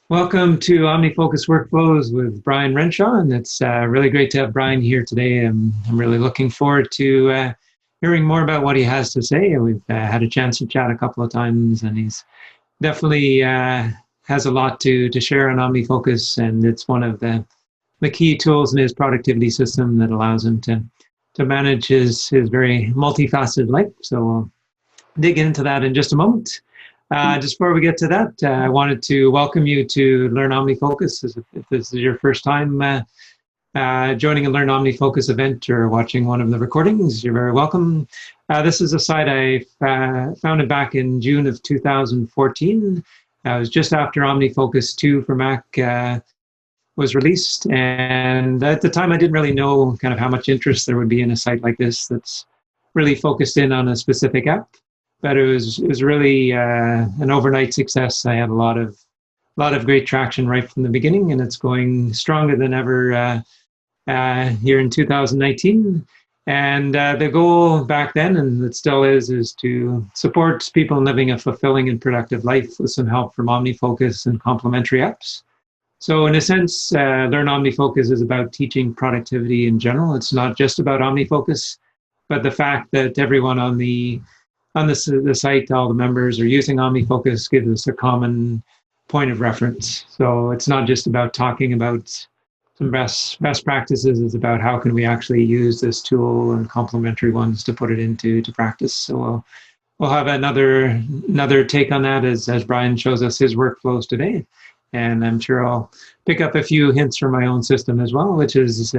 Welcome to OmniFocus Workflows with Brian Renshaw, and it's really great to have Brian here today. I'm really looking forward to hearing more about what he has to say. We've had a chance to chat a couple of times, and he's definitely has a lot to share on OmniFocus, and it's one of the key tools in his productivity system that allows him to manage his very multifaceted life. So we'll dig into that in just a moment. Just before we get to that, I wanted to welcome you to Learn OmniFocus. If this is your first time joining a Learn OmniFocus event or watching one of the recordings, you're very welcome. This is a site I founded back in June of 2014. It was just after OmniFocus 2 for Mac was released. And at the time, I didn't really know kind of how much interest there would be in a site like this that's really focused in on a specific app. But it was really an overnight success. I had a lot of great traction right from the beginning, and it's going stronger than ever here in 2019. And the goal back then, and it still is to support people living a fulfilling and productive life with some help from OmniFocus and complementary apps. So in a sense, Learn OmniFocus is about teaching productivity in general. It's not just about OmniFocus, but the fact that everyone on the site, all the members are using OmniFocus gives us a common point of reference. So it's not just about talking about some best practices, it's about how can we actually use this tool and complementary ones to put it into practice. So we'll have another take on that as Brian shows us his workflows today. And I'm sure I'll pick up a few hints from my own system as well, which is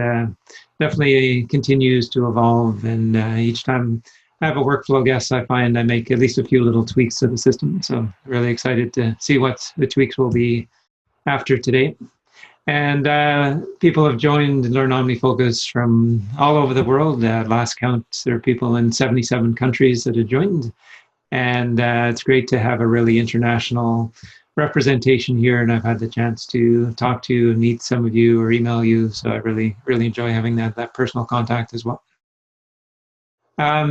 definitely continues to evolve. And each time I have a workflow guest, I find I make at least a few little tweaks to the system. So really excited to see what the tweaks will be after today. And people have joined Learn OmniFocus from all over the world. Last count, there are people in 77 countries that have joined. And it's great to have a really international representation here. And I've had the chance to talk to and meet some of you or email you. So I really enjoy having that personal contact as well.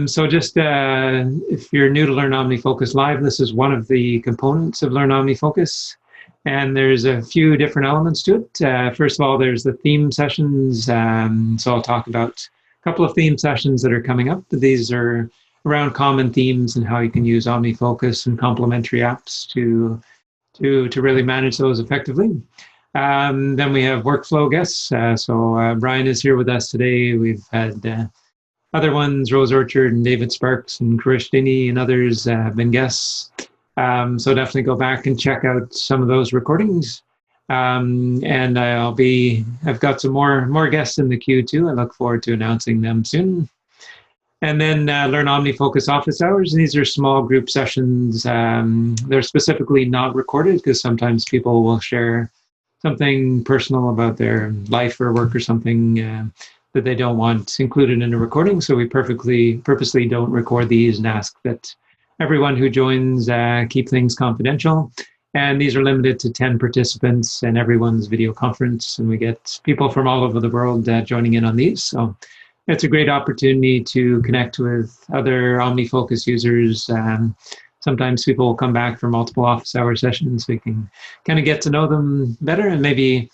So just if you're new to Learn OmniFocus Live, this is one of the components of Learn OmniFocus. And there's a few different elements to it. First of all, there's the theme sessions. So I'll talk about a couple of theme sessions that are coming up. These are around common themes and how you can use OmniFocus and complementary apps to really manage those effectively. Then we have workflow guests. So Brian is here with us today. We've had other ones, Rose Orchard and David Sparks and Krish Dini and others have been guests. So definitely go back and check out some of those recordings. And I've got some more guests in the queue too. I look forward to announcing them soon. And then Learn OmniFocus office hours. These are small group sessions. They're specifically not recorded because sometimes people will share something personal about their life or work or something that they don't want included in a recording. So we purposely don't record these and ask that everyone who joins keep things confidential. And these are limited to 10 participants and everyone's video conference. And we get people from all over the world joining in on these. So it's a great opportunity to connect with other OmniFocus users. Sometimes people will come back for multiple office hour sessions. We can kind of get to know them better. And maybe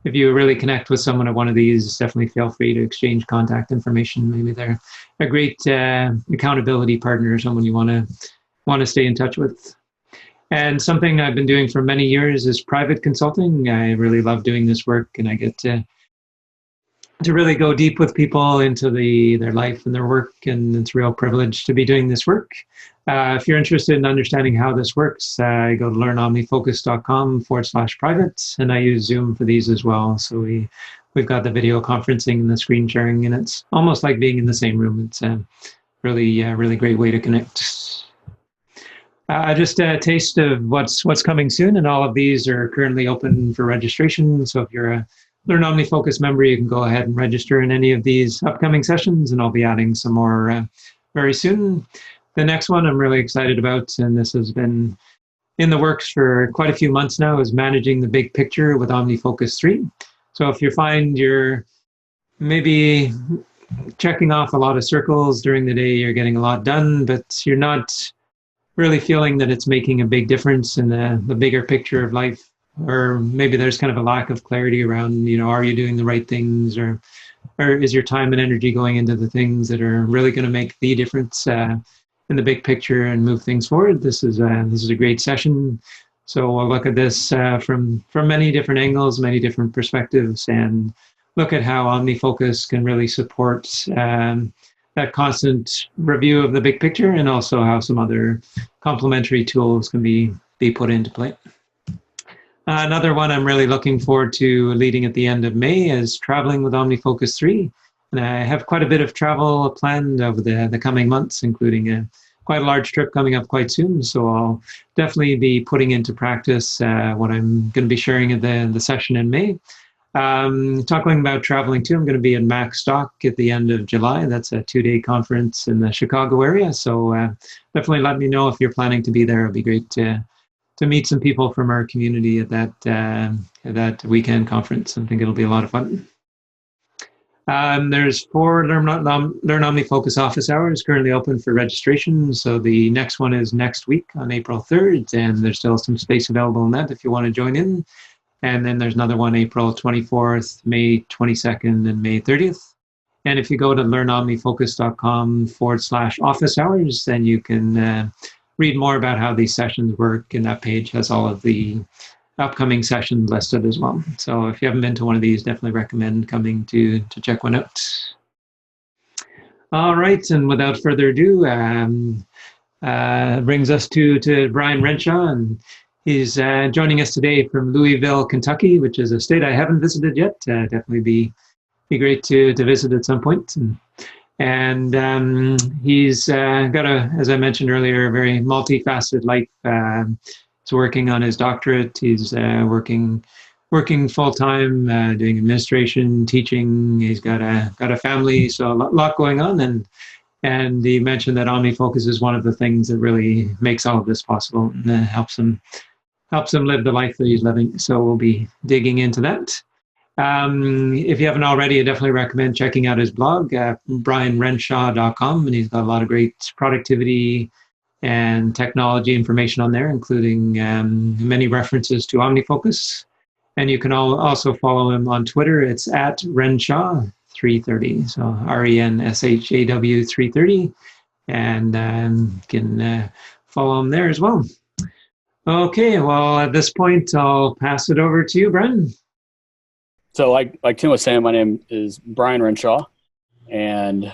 if you really connect with someone at one of these, definitely feel free to exchange contact information. Maybe they're a great accountability partner or someone you want to stay in touch with. And something I've been doing for many years is private consulting. I really love doing this work, and I get to really go deep with people into their life and their work, and it's a real privilege to be doing this work. If you're interested in understanding how this works, go to learnomnifocus.com/private, and I use Zoom for these as well. So we've got the video conferencing and the screen sharing, and it's almost like being in the same room. It's a really great way to connect. Just a taste of what's coming soon, and all of these are currently open for registration. So if you're a Learn OmniFocus member, you can go ahead and register in any of these upcoming sessions, and I'll be adding some more very soon. The next one I'm really excited about, and this has been in the works for quite a few months now, is managing the big picture with OmniFocus 3. So if you find you're maybe checking off a lot of circles during the day, you're getting a lot done, but you're not really feeling that it's making a big difference in the bigger picture of life, or maybe there's kind of a lack of clarity around, are you doing the right things, or is your time and energy going into the things that are really going to make the difference in the big picture and move things forward? This is a great session. So we'll look at this from many different angles, many different perspectives, and look at how OmniFocus can really support that constant review of the big picture, and also how some other complementary tools can be put into play. Another one I'm really looking forward to leading at the end of May is Traveling with OmniFocus 3. And I have quite a bit of travel planned over the coming months, including quite a large trip coming up quite soon. So I'll definitely be putting into practice what I'm going to be sharing at the session in May. Talking about traveling too, I'm going to be in Mac Stock at the end of July. That's a 2-day conference in the Chicago area. So definitely let me know if you're planning to be there. It'd be great to meet some people from our community at that weekend conference. I think it'll be a lot of fun. There's 4 Learn OmniFocus office hours currently open for registration. So the next one is next week on April 3rd, and there's still some space available in that if you want to join in. And then there's another one April 24th, May 22nd, and May 30th. And if you go to learnomnifocus.com/office hours, then you can read more about how these sessions work, and that page has all of the upcoming sessions listed as well. So if you haven't been to one of these, definitely recommend coming to check one out. All right, and without further ado, brings us to Brian Renshaw, and he's joining us today from Louisville, Kentucky, which is a state I haven't visited yet. Definitely be great to visit at some point. And he's got as I mentioned earlier, a very multifaceted life. He's working on his doctorate. He's working full-time, doing administration, teaching. He's got a family, so a lot going on. And he mentioned that OmniFocus is one of the things that really makes all of this possible, and helps him live the life that he's living. So we'll be digging into that. If you haven't already, I definitely recommend checking out his blog, brianrenshaw.com, and he's got a lot of great productivity and technology information on there, including many references to OmniFocus. And you can also follow him on Twitter. It's at Renshaw330, so RENSHAW 330, and you can follow him there as well. Okay, well, at this point, I'll pass it over to you, Brian. So like Tim was saying, my name is Brian Renshaw, and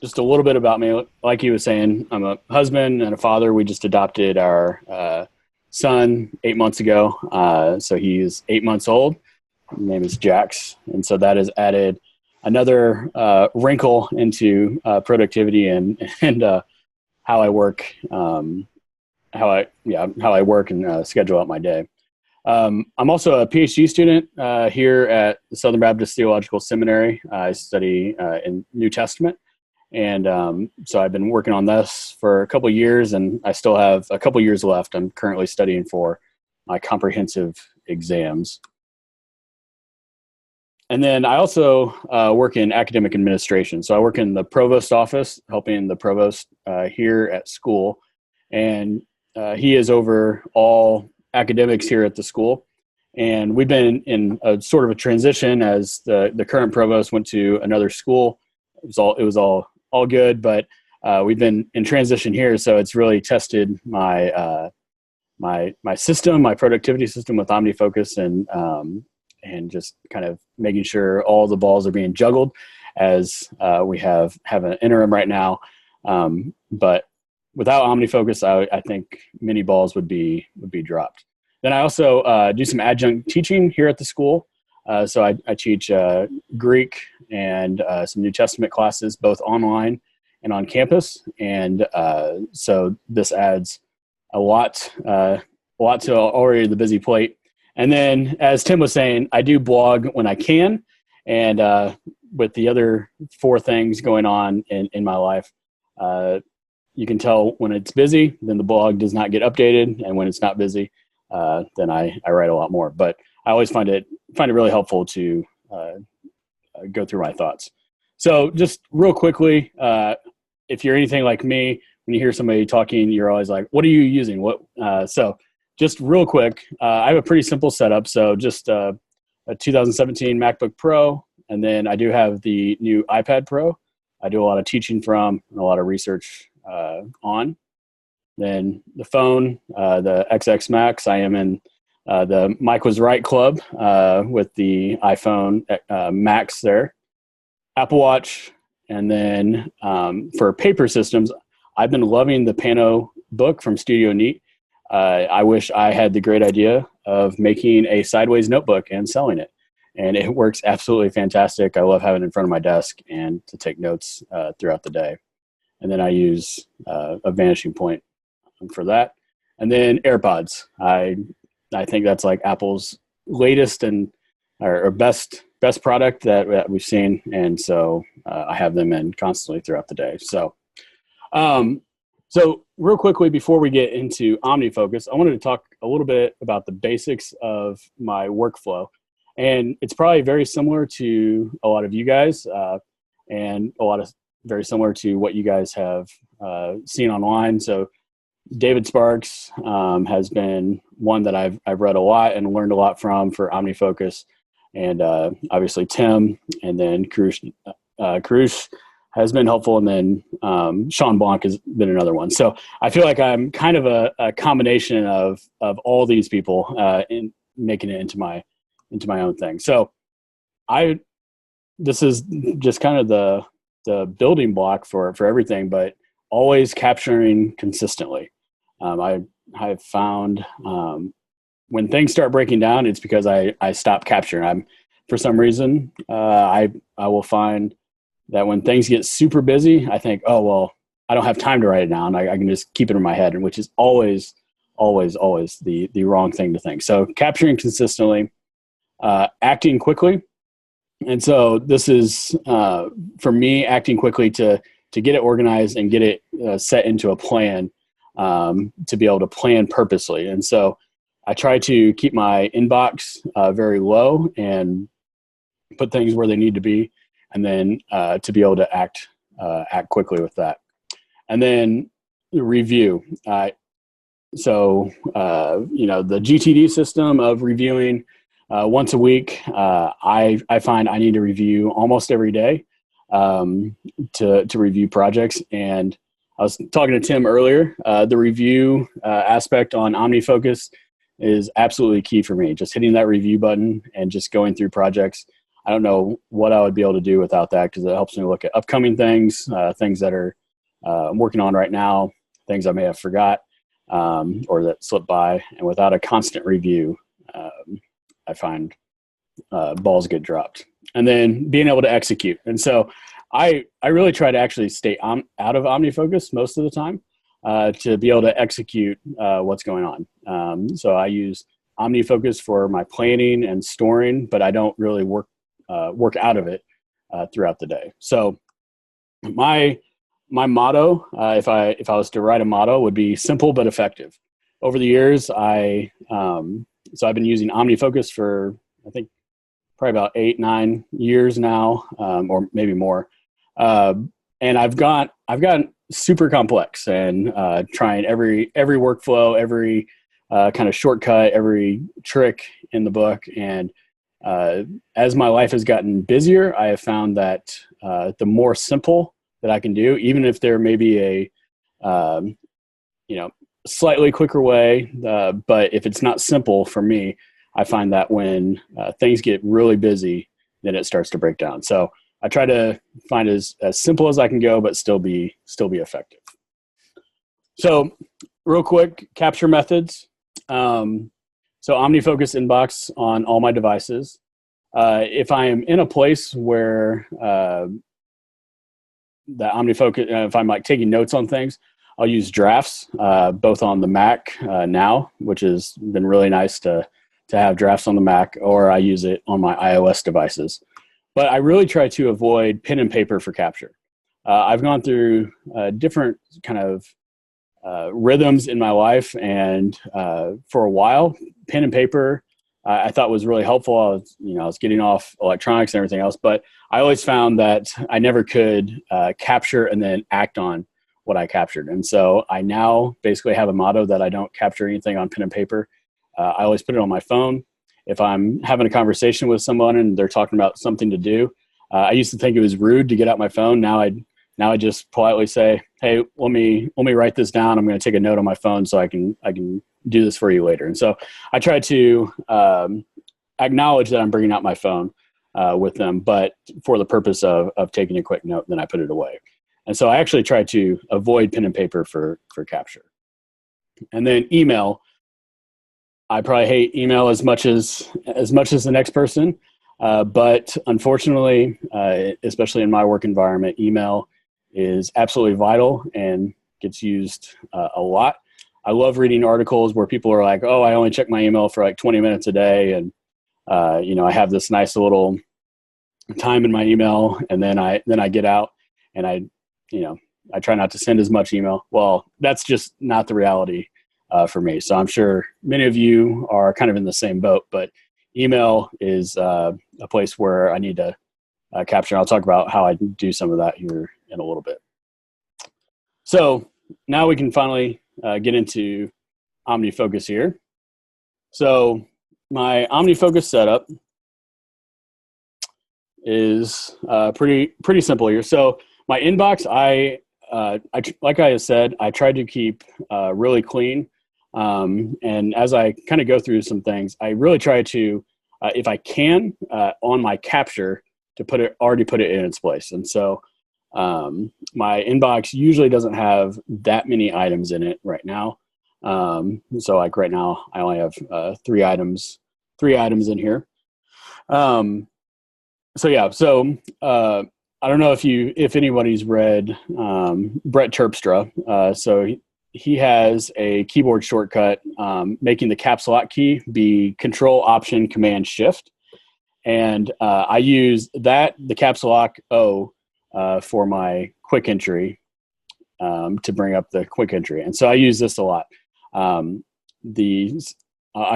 just a little bit about me. Like he was saying, I'm a husband and a father. We just adopted our son 8 months ago. So he's 8 months old. His name is Jax. And so that has added another wrinkle into productivity and how I work, how I work and schedule out my day. I'm also a PhD student here at the Southern Baptist Theological Seminary. I study in New Testament. And so I've been working on this for a couple of years, and I still have a couple of years left. I'm currently studying for my comprehensive exams. And then I also work in academic administration. So I work in the provost office, helping the provost here at school. And he is over all academics here at the school. And we've been in a sort of a transition as the current provost went to another school. It was all good, but we've been in transition here. So it's really tested my system, my productivity system with OmniFocus, and just kind of making sure all the balls are being juggled as we have an interim right now. But without OmniFocus, I think many balls would be dropped. Then I also do some adjunct teaching here at the school. So I teach Greek and some New Testament classes, both online and on campus. And so this adds a lot to already the busy plate. And then, as Tim was saying, I do blog when I can. And with the other 4 things going on in my life, you can tell when it's busy, then the blog does not get updated. And when it's not busy, then I write a lot more. But I always find it really helpful to go through my thoughts. So just real quickly, if you're anything like me, when you hear somebody talking, you're always like, what are you using? So just real quick, I have a pretty simple setup. So just a 2017 MacBook Pro, and then I do have the new iPad Pro. I do a lot of teaching from and a lot of research on. Then the phone, the XX Max, I am in the Mike Was Right Club with the iPhone Max there. Apple Watch, and then for paper systems, I've been loving the Pano book from Studio Neat. I wish I had the great idea of making a sideways notebook and selling it. And it works absolutely fantastic. I love having it in front of my desk and to take notes throughout the day. And then I use a vanishing point for that. And then AirPods. I think that's like Apple's latest and or best product that we've seen. And so I have them in constantly throughout the day. So real quickly, before we get into OmniFocus, I wanted to talk a little bit about the basics of my workflow. And it's probably very similar to a lot of you guys and very similar to what you guys have seen online. So David Sparks has been one that I've read a lot and learned a lot from for OmniFocus. And obviously Tim, and then Karush has been helpful, and then Sean Blanc has been another one. So I feel like I'm kind of a combination of all these people in making it into my own thing. So this is just kind of the building block for everything, but always capturing consistently. I've found when things start breaking down, it's because I stop capturing. For some reason, I will find that when things get super busy, I think, oh, well, I don't have time to write it down. I can just keep it in my head, which is always the wrong thing to think. So capturing consistently, acting quickly. And so this is, for me, acting quickly to get it organized and get it set into a plan to be able to plan purposely. And so I try to keep my inbox very low and put things where they need to be, and then to be able to act quickly with that. And then review. So the GTD system of reviewing once a week, I find I need to review almost every day to review projects. And I was talking to Tim earlier. The review aspect on OmniFocus is absolutely key for me. Just hitting that review button and just going through projects. I don't know what I would be able to do without that, because it helps me look at upcoming things, things that are I'm working on right now, things I may have forgot or that slipped by. And without a constant review, I find balls get dropped. And then being able to execute. And so I really try to actually stay out of OmniFocus most of the time to be able to execute what's going on. So I use OmniFocus for my planning and storing, but I don't really work out of it throughout the day. So my motto, if I was to write a motto, would be simple but effective. Over the years, so I've been using OmniFocus for, I think, probably about 8-9 years now, or maybe more. And I've gotten super complex and trying every workflow, every kind of shortcut, every trick in the book. And as my life has gotten busier, I have found that the more simple that I can do, even if there may be a slightly quicker way, but if it's not simple for me, I find that when things get really busy, then it starts to break down. So I try to find as simple as I can go, but still be effective. So real quick, capture methods. So OmniFocus inbox on all my devices. If I am in a place where the OmniFocus, if I'm like taking notes on things, I'll use drafts, both on the Mac now, which has been really nice to have drafts on the Mac, or I use it on my iOS devices. But I really try to avoid pen and paper for capture. I've gone through different kind of rhythms in my life, and for a while, pen and paper I thought was really helpful. I was getting off electronics and everything else, but I always found that I never could capture and then act on what I captured. And so I now basically have a motto that I don't capture anything on pen and paper. I always put it on my phone. If I'm having a conversation with someone and they're talking about something to do, I used to think it was rude to get out my phone. Now I just politely say, hey, let me write this down. I'm going to take a note on my phone so I can do this for you later. And so I try to acknowledge that I'm bringing out my phone with them, but for the purpose of taking a quick note, then I put it away. And so I actually try to avoid pen and paper for capture. And then email. I probably hate email as much as the next person, but unfortunately, especially in my work environment, email is absolutely vital and gets used a lot. I love reading articles where people are like, "Oh, I only check my email for like 20 minutes a day," and I have this nice little time in my email, and then I get out and I try not to send as much email. Well, that's just not the reality for me. So I'm sure many of you are kind of in the same boat, but email is a place where I need to capture. I'll talk about how I do some of that here in a little bit. So now we can finally get into OmniFocus here. So my OmniFocus setup is pretty simple here. So my inbox, I like I said, I tried to keep really clean. And as I kind of go through some things, I really try to, if I can, on my capture, to already put it in its place. And so my inbox usually doesn't have that many items in it right now. So like right now, I only have three items in here. I don't know if anybody's read Brett Terpstra. So he has a keyboard shortcut making the caps lock key be Control Option Command Shift, and I use the caps lock O for my quick entry to bring up the quick entry, and so I use this a lot. I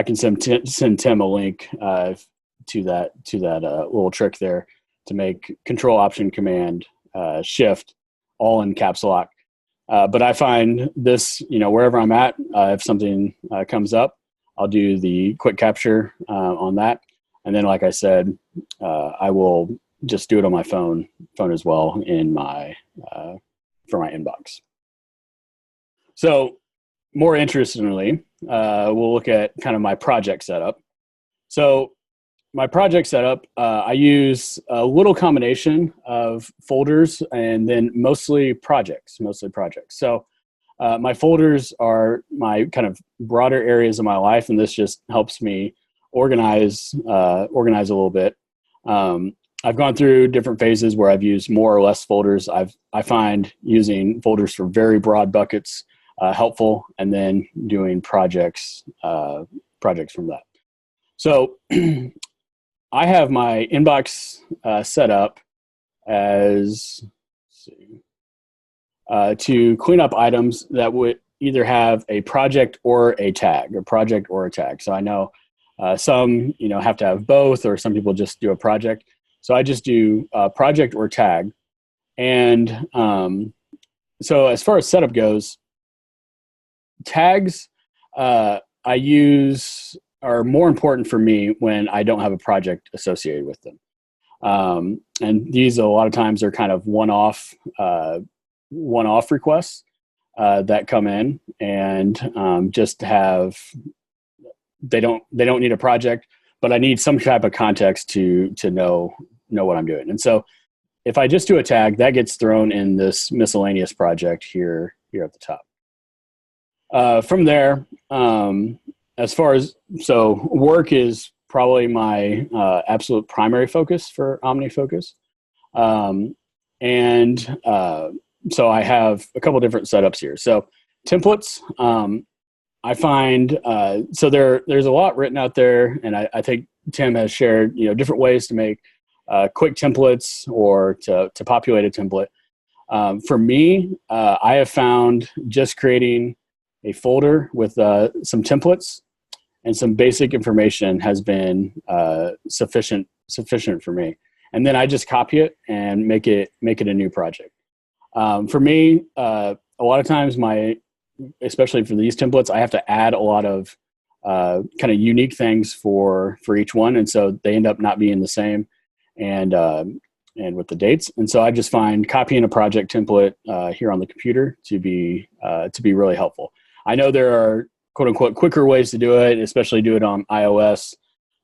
can send Tim a link to that little trick there to make Control Option Command Shift all in caps lock. But I find this, wherever I'm at, if something comes up, I'll do the quick capture on that. And then, like I said, I will just do it on my phone as well for my inbox. So more interestingly, we'll look at kind of my project setup. So my project setup, I use a little combination of folders and then mostly projects. So my folders are my kind of broader areas of my life, and this just helps me organize a little bit. I've gone through different phases where I've used more or less folders. I find using folders for very broad buckets helpful, and then doing projects from that. So I have my inbox set up as to clean up items that would either have a project or a tag. So I know some have to have both, or some people just do a project. So I just do project or tag. And so as far as setup goes, tags I use are more important for me when I don't have a project associated with them. And these a lot of times are kind of one-off requests that come in and just have, they don't need a project, but I need some type of context to know what I'm doing. And so if I just do a tag, that gets thrown in this miscellaneous project here at the top. From there, work is probably my absolute primary focus for OmniFocus. So I have a couple different setups here. So templates, I find, so there's a lot written out there, and I think Tim has shared, different ways to make quick templates or to populate a template. For me, I have found just creating a folder with some templates and some basic information has been sufficient for me. And then I just copy it and make it a new project. For me, a lot of times especially for these templates, I have to add a lot of kind of unique things for each one. And so they end up not being the same and with the dates. And so I just find copying a project template here on the computer to be really helpful. I know there are quote unquote quicker ways to do it, especially do it on iOS,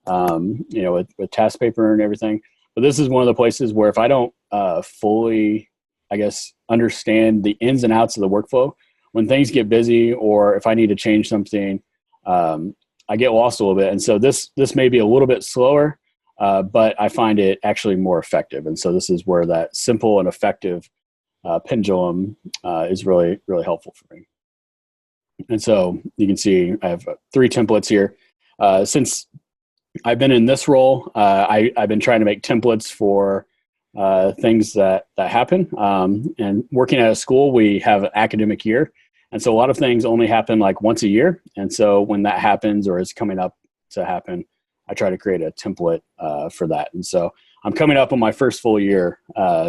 with task paper and everything. But this is one of the places where if I don't fully, I guess, understand the ins and outs of the workflow, when things get busy or if I need to change something, I get lost a little bit. And so this may be a little bit slower, but I find it actually more effective. And so this is where that simple and effective pendulum is really, really helpful for me. And so you can see I have 3 templates here. Since I've been in this role, I've been trying to make templates for things that happen. And working at a school, we have an academic year. And so a lot of things only happen like once a year. And so when that happens or is coming up to happen, I try to create a template for that. And so I'm coming up on my first full year.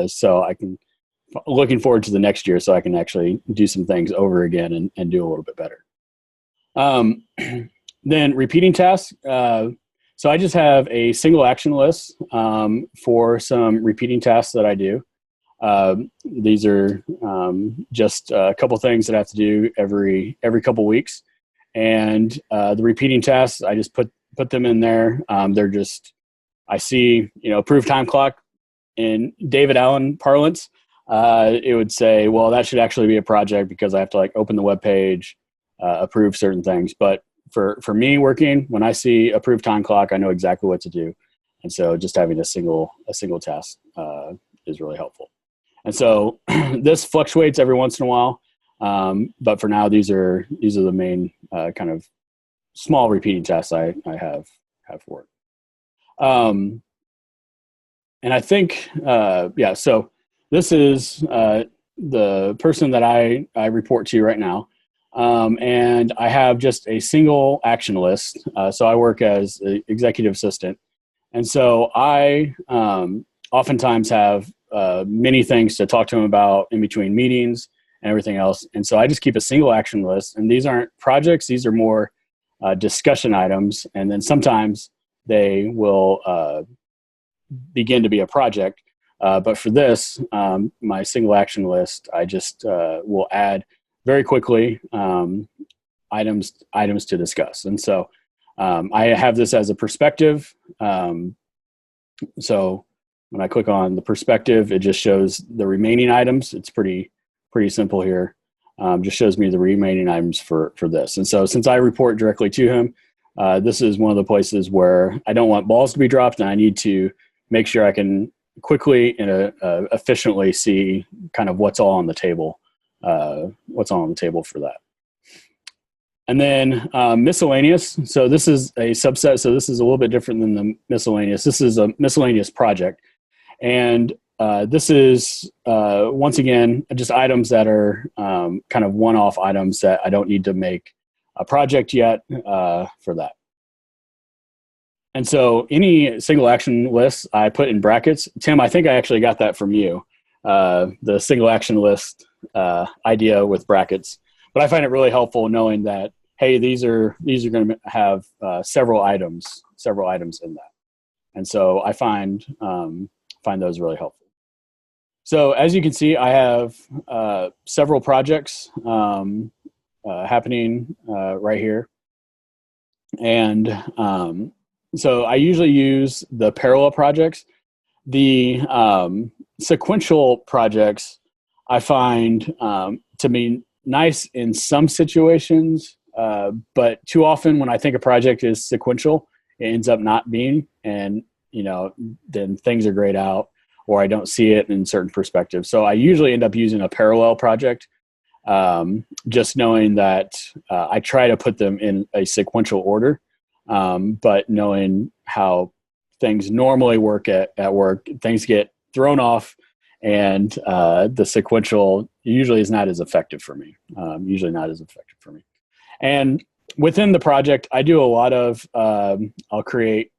So looking forward to the next year so I can actually do some things over again and do a little bit better. Then repeating tasks. So I just have a single action list for some repeating tasks that I do. These are just a couple things that I have to do every couple weeks. And the repeating tasks, I just put them in there. They're just, I see, approved time clock in David Allen parlance. It would say, well, that should actually be a project because I have to like open the web page, approve certain things. But for me working, when I see approved time clock, I know exactly what to do. And so just having a single task is really helpful. And so this fluctuates every once in a while. But for now, these are the main kind of small repeating tasks I have for it. And I think, so this is the person that I report to right now. And I have just a single action list. So I work as an executive assistant. And so I oftentimes have many things to talk to him about in between meetings and everything else. And so I just keep a single action list. And these aren't projects. These are more discussion items. And then sometimes they will begin to be a project. But for this, my single action list, I just will add very quickly items to discuss. And so I have this as a perspective. So when I click on the perspective, it just shows the remaining items. It's pretty simple here. Just shows me the remaining items for this. And so since I report directly to him, this is one of the places where I don't want balls to be dropped, and I need to make sure I can quickly and efficiently see kind of what's all on the table for that. And then miscellaneous. So this is a subset. So this is a little bit different than the miscellaneous. This is a miscellaneous project. And this is, once again, just items that are kind of one-off items that I don't need to make a project yet for that. And so any single action lists I put in brackets. Tim, I think I actually got that from you, the single action list idea with brackets. But I find it really helpful knowing that, hey, these are going to have several items in that. And so I find those really helpful. So as you can see, I have several projects happening right here. And so I usually use the parallel projects. The sequential projects I find to be nice in some situations, but too often when I think a project is sequential, it ends up not being, and then things are grayed out, or I don't see it in certain perspectives. So I usually end up using a parallel project, just knowing that I try to put them in a sequential order, but knowing how things normally work at work, things get thrown off, and the sequential usually is not as effective for me. And within the project, I do a lot of, I'll create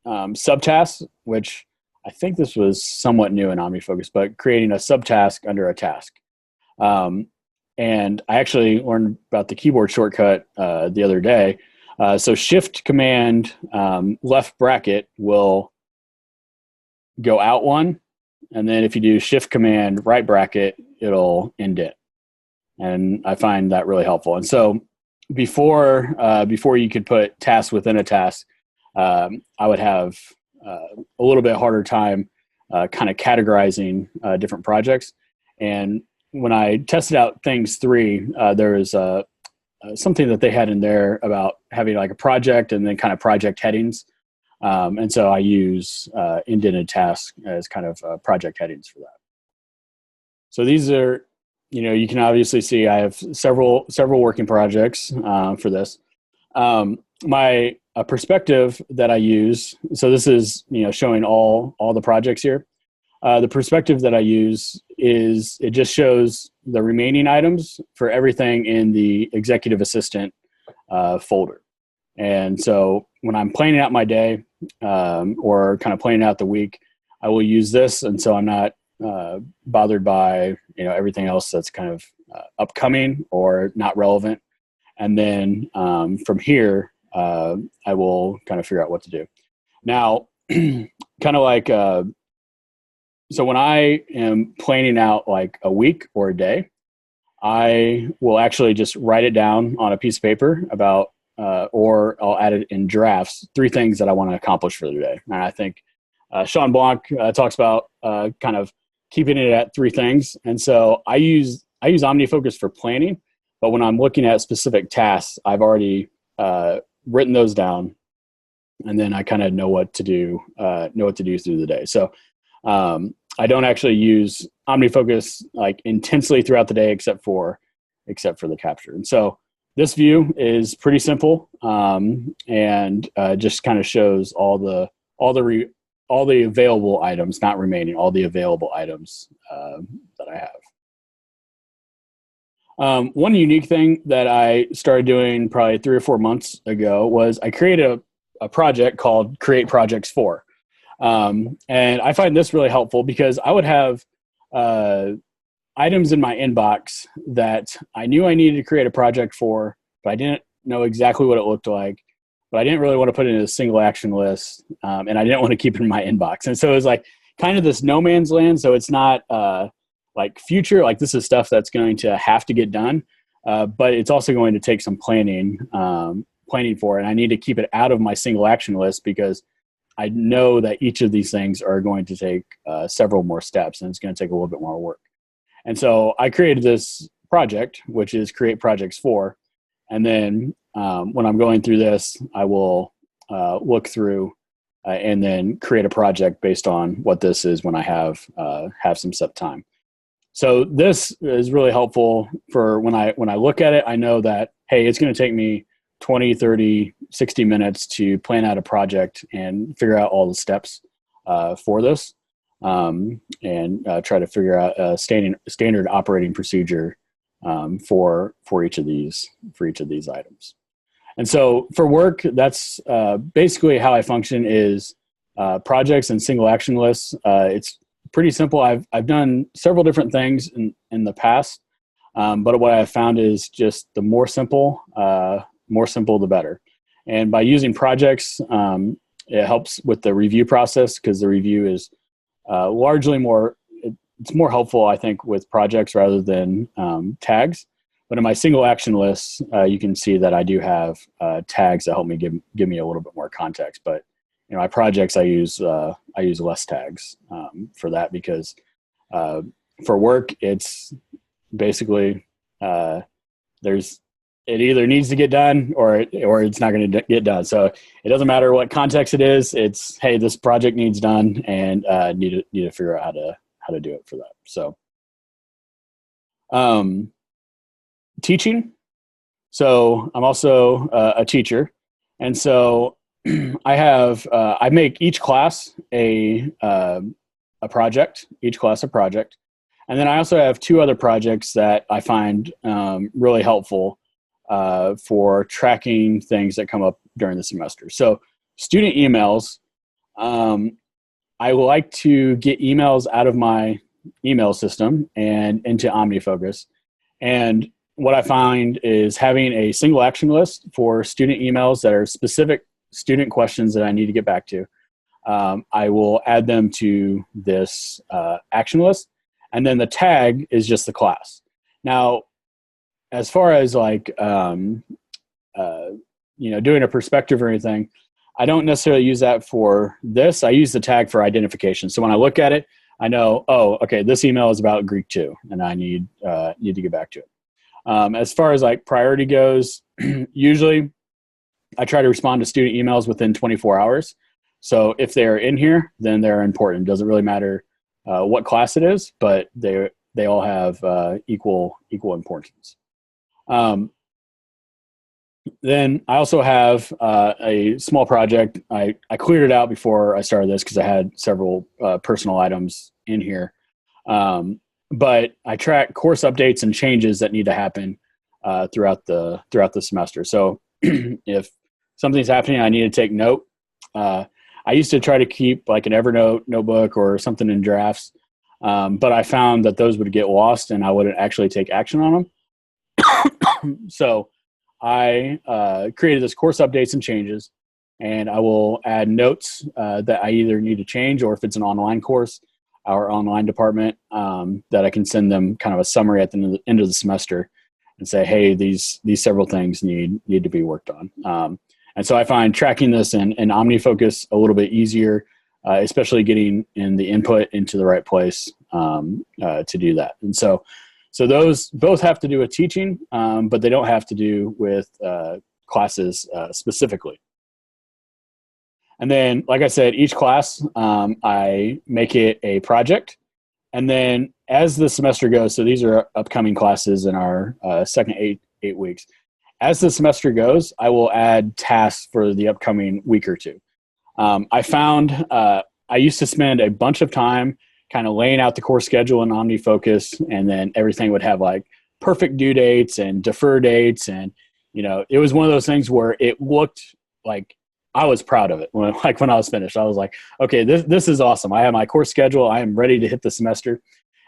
subtasks, which I think this was somewhat new in OmniFocus, but creating a subtask under a task. and I actually learned about the keyboard shortcut the other day. So Shift Command left bracket will go out one, and then if you do Shift Command right bracket, it'll indent. And I find that really helpful. And so before you could put tasks within a task, I would have a little bit harder time kind of categorizing different projects. And when I tested out Things 3, there was something that they had in there about having like a project and then kind of project headings. And so I use indented tasks as kind of project headings for that. So these are, you can obviously see I have several working projects for this. My perspective that I use, so this is showing all the projects here. The perspective that I use is it just shows the remaining items for everything in the executive assistant folder. And so when I'm planning out my day or kind of planning out the week, I will use this. And so I'm not bothered by everything else that's kind of upcoming or not relevant. And then from here, I will kind of figure out what to do. Now, kind of like, so when I am planning out like a week or a day, I will actually just write it down on a piece of paper about, or I'll add it in drafts, 3 things that I want to accomplish for the day. And I think Sean Blanc talks about kind of keeping it at 3 things. And so I use OmniFocus for planning, but when I'm looking at specific tasks, I've already written those down, and then I kind of know what to do through the day. So I don't actually use OmniFocus like intensely throughout the day, except for the capture. And so this view is pretty simple, and just kind of shows all the available items, not remaining, all the available items that I have. One unique thing that I started doing probably 3 or 4 months ago was I created a project called Create Projects For. And I find this really helpful because I would have items in my inbox that I knew I needed to create a project for, but I didn't know exactly what it looked like. But I didn't really want to put it in a single action list, and I didn't want to keep it in my inbox. And so it was like kind of this no man's land. So it's not like future, like this is stuff that's going to have to get done, but it's also going to take some planning for it. And I need to keep it out of my single action list because I know that each of these things are going to take several more steps, and it's going to take a little bit more work. And so I created this project, which is Create Projects For. And then when I'm going through this, I will look through and then create a project based on what this is when I have some set time. So this is really helpful for when I look at it, I know that, hey, it's going to take me 20, 30, 60 minutes to plan out a project and figure out all the steps for this, and try to figure out a standard operating procedure for each of these items. And so for work, that's basically how I function is projects and single action lists. It's pretty simple. I've done several different things in the past, but what I've found is just the more simple, the better. And by using projects, it helps with the review process because the review is largely it's more helpful, I think, with projects rather than tags. But in my single action lists, you can see that I do have tags that help me give me a little bit more context. But my projects, I use less tags for that because for work, it's basically it either needs to get done or it's not going to get done. So it doesn't matter what context it is. It's, hey, this project needs done, and need to figure out how to do it for that. So teaching. So I'm also a teacher, and so I make each class a project. Each class a project, and then I also have 2 other projects that I find really helpful for tracking things that come up during the semester. So student emails, I like to get emails out of my email system and into OmniFocus. And what I find is having a single action list for student emails that are specific student questions that I need to get back to. I will add them to this action list, and then the tag is just the class. Now, as far as like doing a perspective or anything, I don't necessarily use that for this. I use the tag for identification. So when I look at it, I know, oh, okay, this email is about Greek 2, and I need to get back to it. As far as like priority goes, usually I try to respond to student emails within 24 hours. So if they're in here, then they're important. It doesn't really matter what class it is, but they all have equal importance. Then I also have a small project. I cleared it out before I started this because I had several personal items in here. But I track course updates and changes that need to happen throughout the semester. So if something's happening, I need to take note. I used to try to keep like an Evernote notebook or something in drafts, but I found that those would get lost and I wouldn't actually take action on them. So I created this course updates and changes, and I will add notes that I either need to change, or if it's an online course, our online department, that I can send them kind of a summary at the end of the semester and say, hey, these several things need to be worked on. And so I find tracking this in OmniFocus a little bit easier, especially getting in the input into the right place to do that. And so those both have to do with teaching, but they don't have to do with classes specifically. And then, like I said, each class, I make it a project. And then as the semester goes, so these are upcoming classes in our second eight weeks. As the semester goes, I will add tasks for the upcoming week or two. I found I used to spend a bunch of time kind of laying out the course schedule in OmniFocus, and then everything would have like perfect due dates and defer dates. And, it was one of those things where it looked like I was proud of it. When I was finished, I was like, okay, this is awesome. I have my course schedule. I am ready to hit the semester.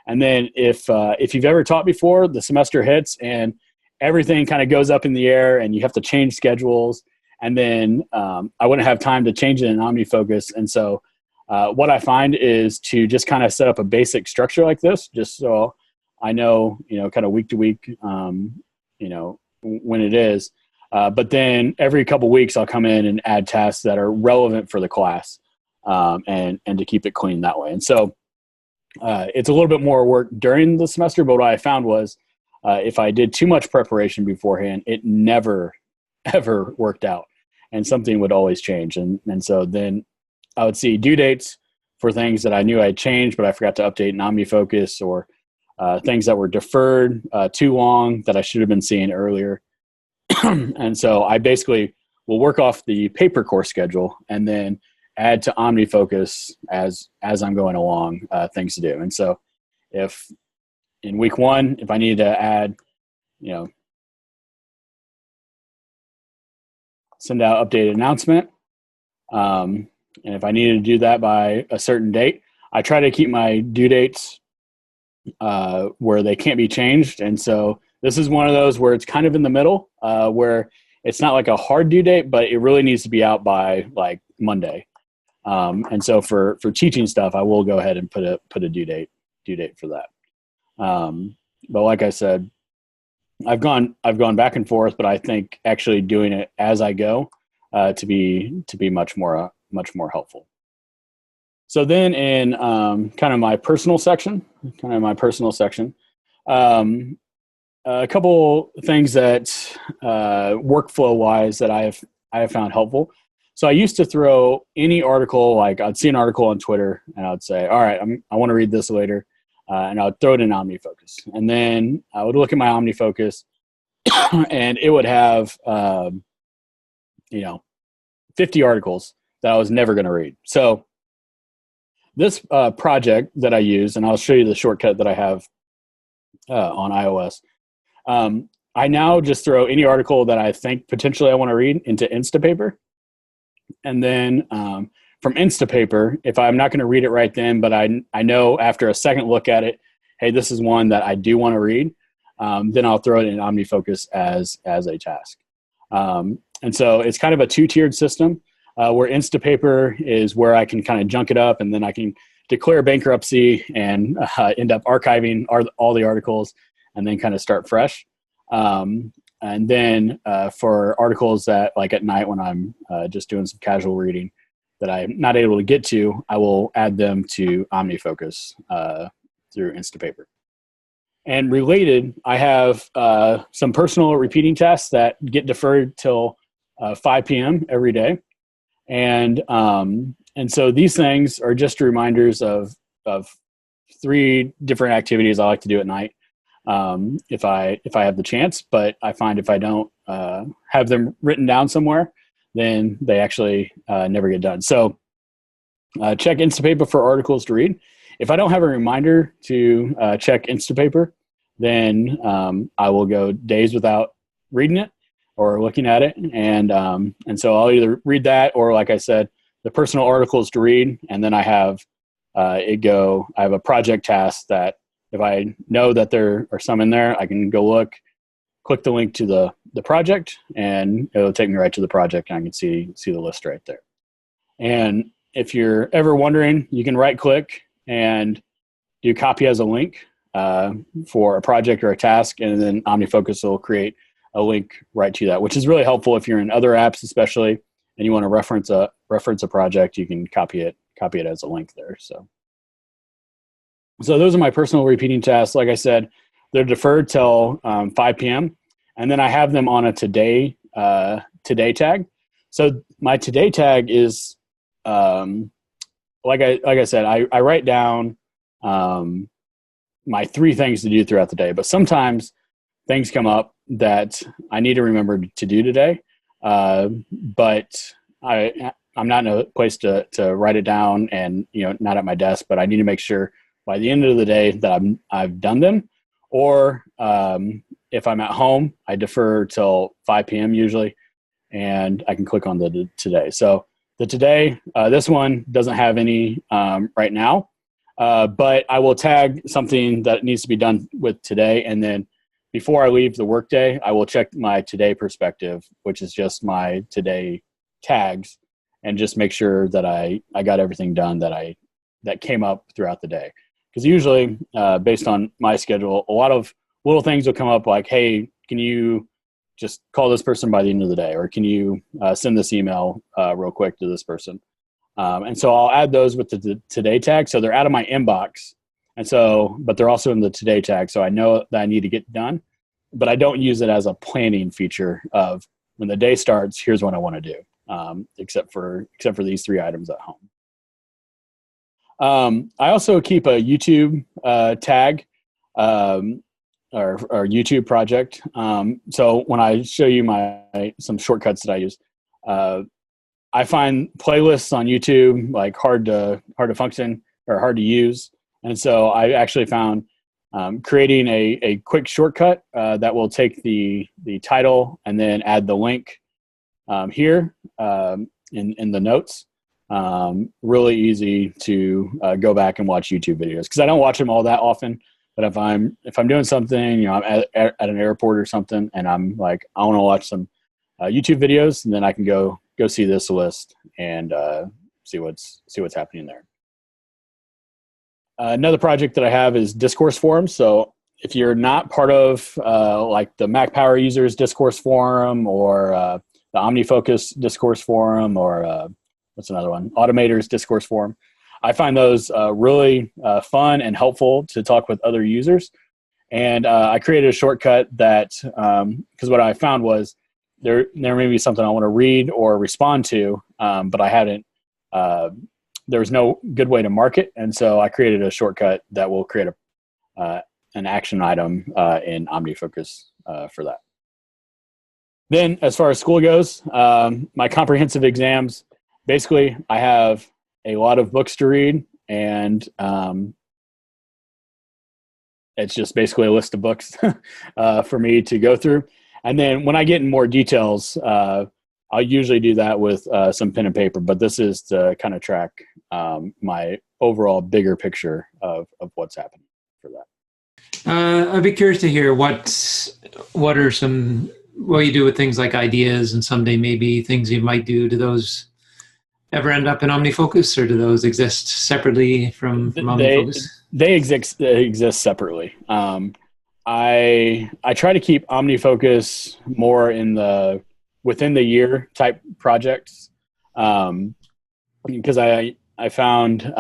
And then if you've ever taught before, the semester hits and everything kind of goes up in the air and you have to change schedules. And then I wouldn't have time to change it in OmniFocus. And so what I find is to just kind of set up a basic structure like this, just so I know, kind of week to week, when it is. But then every couple weeks I'll come in and add tasks that are relevant for the class, and to keep it clean that way. And so it's a little bit more work during the semester, but what I found was if I did too much preparation beforehand, it never, ever worked out, and something would always change. And so then I would see due dates for things that I knew I'd changed, but I forgot to update in OmniFocus, or things that were deferred too long that I should have been seeing earlier. And so I basically will work off the paper course schedule and then add to OmniFocus as I'm going along things to do. And so if in week 1, if I need to add, send out updated announcement, and if I needed to do that by a certain date, I try to keep my due dates where they can't be changed. And so this is one of those where it's kind of in the middle, where it's not like a hard due date, but it really needs to be out by like Monday. And so for teaching stuff, I will go ahead and put a due date for that. But like I said, I've gone back and forth, but I think actually doing it as I go to be much more helpful. So then in kind of my personal section, a couple things that workflow wise that I have found helpful. So I used to throw any article, like I'd see an article on Twitter and I'd say, all right, I want to read this later. And I would throw it in OmniFocus. And then I would look at my OmniFocus and it would have, 50 articles that I was never going to read. So this project that I use, and I'll show you the shortcut that I have on iOS. I now just throw any article that I think potentially I want to read into Instapaper. And then from Instapaper, if I'm not going to read it right then, but I know after a second look at it, hey, this is one that I do want to read, then I'll throw it in OmniFocus as a task. And so it's kind of a two-tiered system where Instapaper is where I can kind of junk it up, and then I can declare bankruptcy and end up archiving all the articles and then kind of start fresh. And then for articles that, like at night when I'm just doing some casual reading that I'm not able to get to, I will add them to OmniFocus through Instapaper. And related, I have some personal repeating tasks that get deferred till 5 p.m. every day. And so these things are just reminders of 3 different activities I like to do at night. If I have the chance, but I find if I don't have them written down somewhere, then they actually never get done. So check Instapaper for articles to read. If I don't have a reminder to check Instapaper, then I will go days without reading it or looking at it. And so I'll either read that, or like I said, the personal articles to read. And then I have I have a project task that if I know that there are some in there, I can go look, click the link to the project, and it'll take me right to the project, and I can see the list right there. And if you're ever wondering, you can right click and do copy as a link for a project or a task, and then OmniFocus will create a link right to that, which is really helpful if you're in other apps, especially, and you want to reference a project. You can copy it as a link there. So those are my personal repeating tasks. Like I said, they're deferred till 5 p.m. And then I have them on a today tag. So my today tag is, like I said, I write down my 3 things to do throughout the day. But sometimes things come up that I need to remember to do today. But I'm not in a place to write it down, and not at my desk. But I need to make sure by the end of the day that I've done them. Or if I'm at home, I defer till 5 p.m. usually, and I can click on the today. So the today, this one doesn't have any right now, but I will tag something that needs to be done with today. And then before I leave the workday, I will check my today perspective, which is just my today tags, and just make sure that I got everything done that came up throughout the day. Because usually, based on my schedule, a lot of little things will come up like, hey, can you just call this person by the end of the day? Or can you send this email real quick to this person? And so I'll add those with the today tag. So they're out of my inbox. And so, but they're also in the today tag. So I know that I need to get done, but I don't use it as a planning feature of when the day starts, here's what I want to do, except for these 3 items at home. I also keep a YouTube tag or YouTube project. So when I show you some shortcuts that I use, I find playlists on YouTube like hard to function or hard to use, and so I actually found creating a quick shortcut that will take the title and then add the link here in the notes. Really easy to go back and watch YouTube videos, because I don't watch them all that often. But if I'm doing something, I'm at an airport or something, and I'm like, I want to watch some YouTube videos, and then I can go see this list and see what's happening there. Another project that I have is Discourse Forum. So if you're not part of like the Mac Power Users Discourse Forum, or the OmniFocus Discourse Forum, or what's another one? Automators Discourse Forum. I find those really fun and helpful to talk with other users. And I created a shortcut that, because what I found was there may be something I want to read or respond to, but I hadn't, there was no good way to mark it. And so I created a shortcut that will create an action item in OmniFocus for that. Then as far as school goes, my comprehensive exams, basically I have a lot of books to read, and it's just basically a list of books for me to go through. And then when I get in more details, I'll usually do that with some pen and paper, but this is to kind of track my overall bigger picture of what's happening for that. I'd be curious to hear what are some what you do with things like ideas, and someday maybe things you might do. Do those ever end up in OmniFocus, or do those exist separately from They OmniFocus? they exist separately. I try to keep OmniFocus more in the within the year type projects, because I found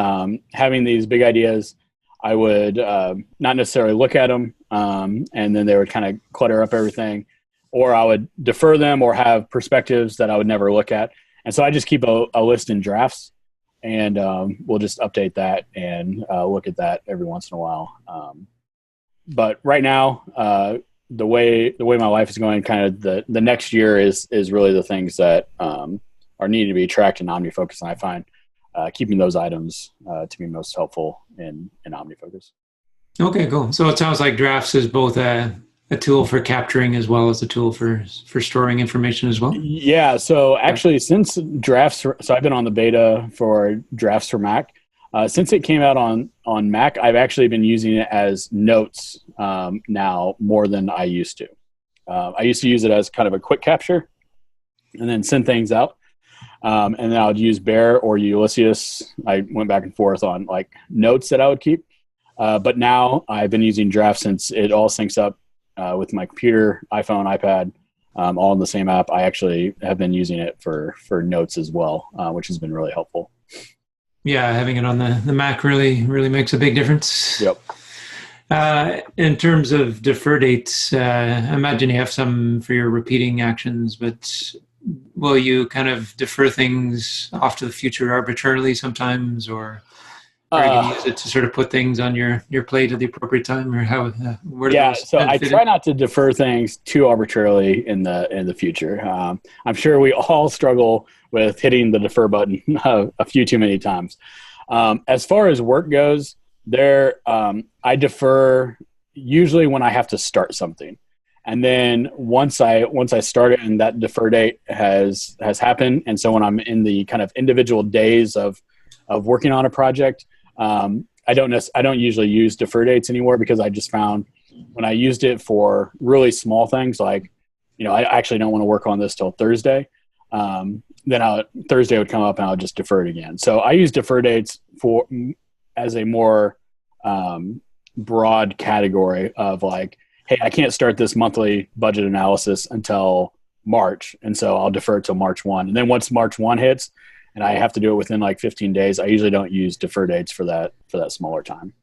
having these big ideas, I would not necessarily look at them, and then they would kind of clutter up everything, or I would defer them or have perspectives that I would never look at. And so I just keep a list in drafts, and we'll just update that and look at that every once in a while. But right now, the way my life is going, kind of the next year is really the things that are needed to be tracked in OmniFocus, and I find keeping those items to be most helpful in OmniFocus. Okay, cool. So it sounds like drafts is both a tool for capturing as well as a tool for storing information as well. Yeah. So actually, since drafts, so I've been on the beta for drafts for Mac. Since it came out on Mac, I've actually been using it as notes now more than I used to. I used to use it as kind of a quick capture and then send things out. And then I would use Bear or Ulysses. I went back and forth on like notes that I would keep. But now I've been using drafts since it all syncs up with my computer, iPhone, iPad, all in the same app. I actually have been using it for notes as well, which has been really helpful. Yeah, having it on the Mac really makes a big difference. Yep. In terms of defer dates, I imagine you have some for your repeating actions, but will you kind of defer things off to the future arbitrarily sometimes, or are you going to use it to sort of put things on your plate at the appropriate time, or how? So I try not to defer things too arbitrarily in the future. I'm sure we all struggle with hitting the defer button a few too many times. As far as work goes, I defer usually when I have to start something. And then once I start it and that defer date has happened, and so when I'm in the kind of individual days of working on a project, I don't usually use defer dates anymore, because I just found when I used it for really small things, like, I actually don't want to work on this till Thursday. Then Thursday would come up and I'll just defer it again. So I use defer dates as a more broad category of like, hey, I can't start this monthly budget analysis until March, and so I'll defer it till March 1. And then once March 1 hits and I have to do it within like 15 days, I usually don't use defer dates for that smaller time.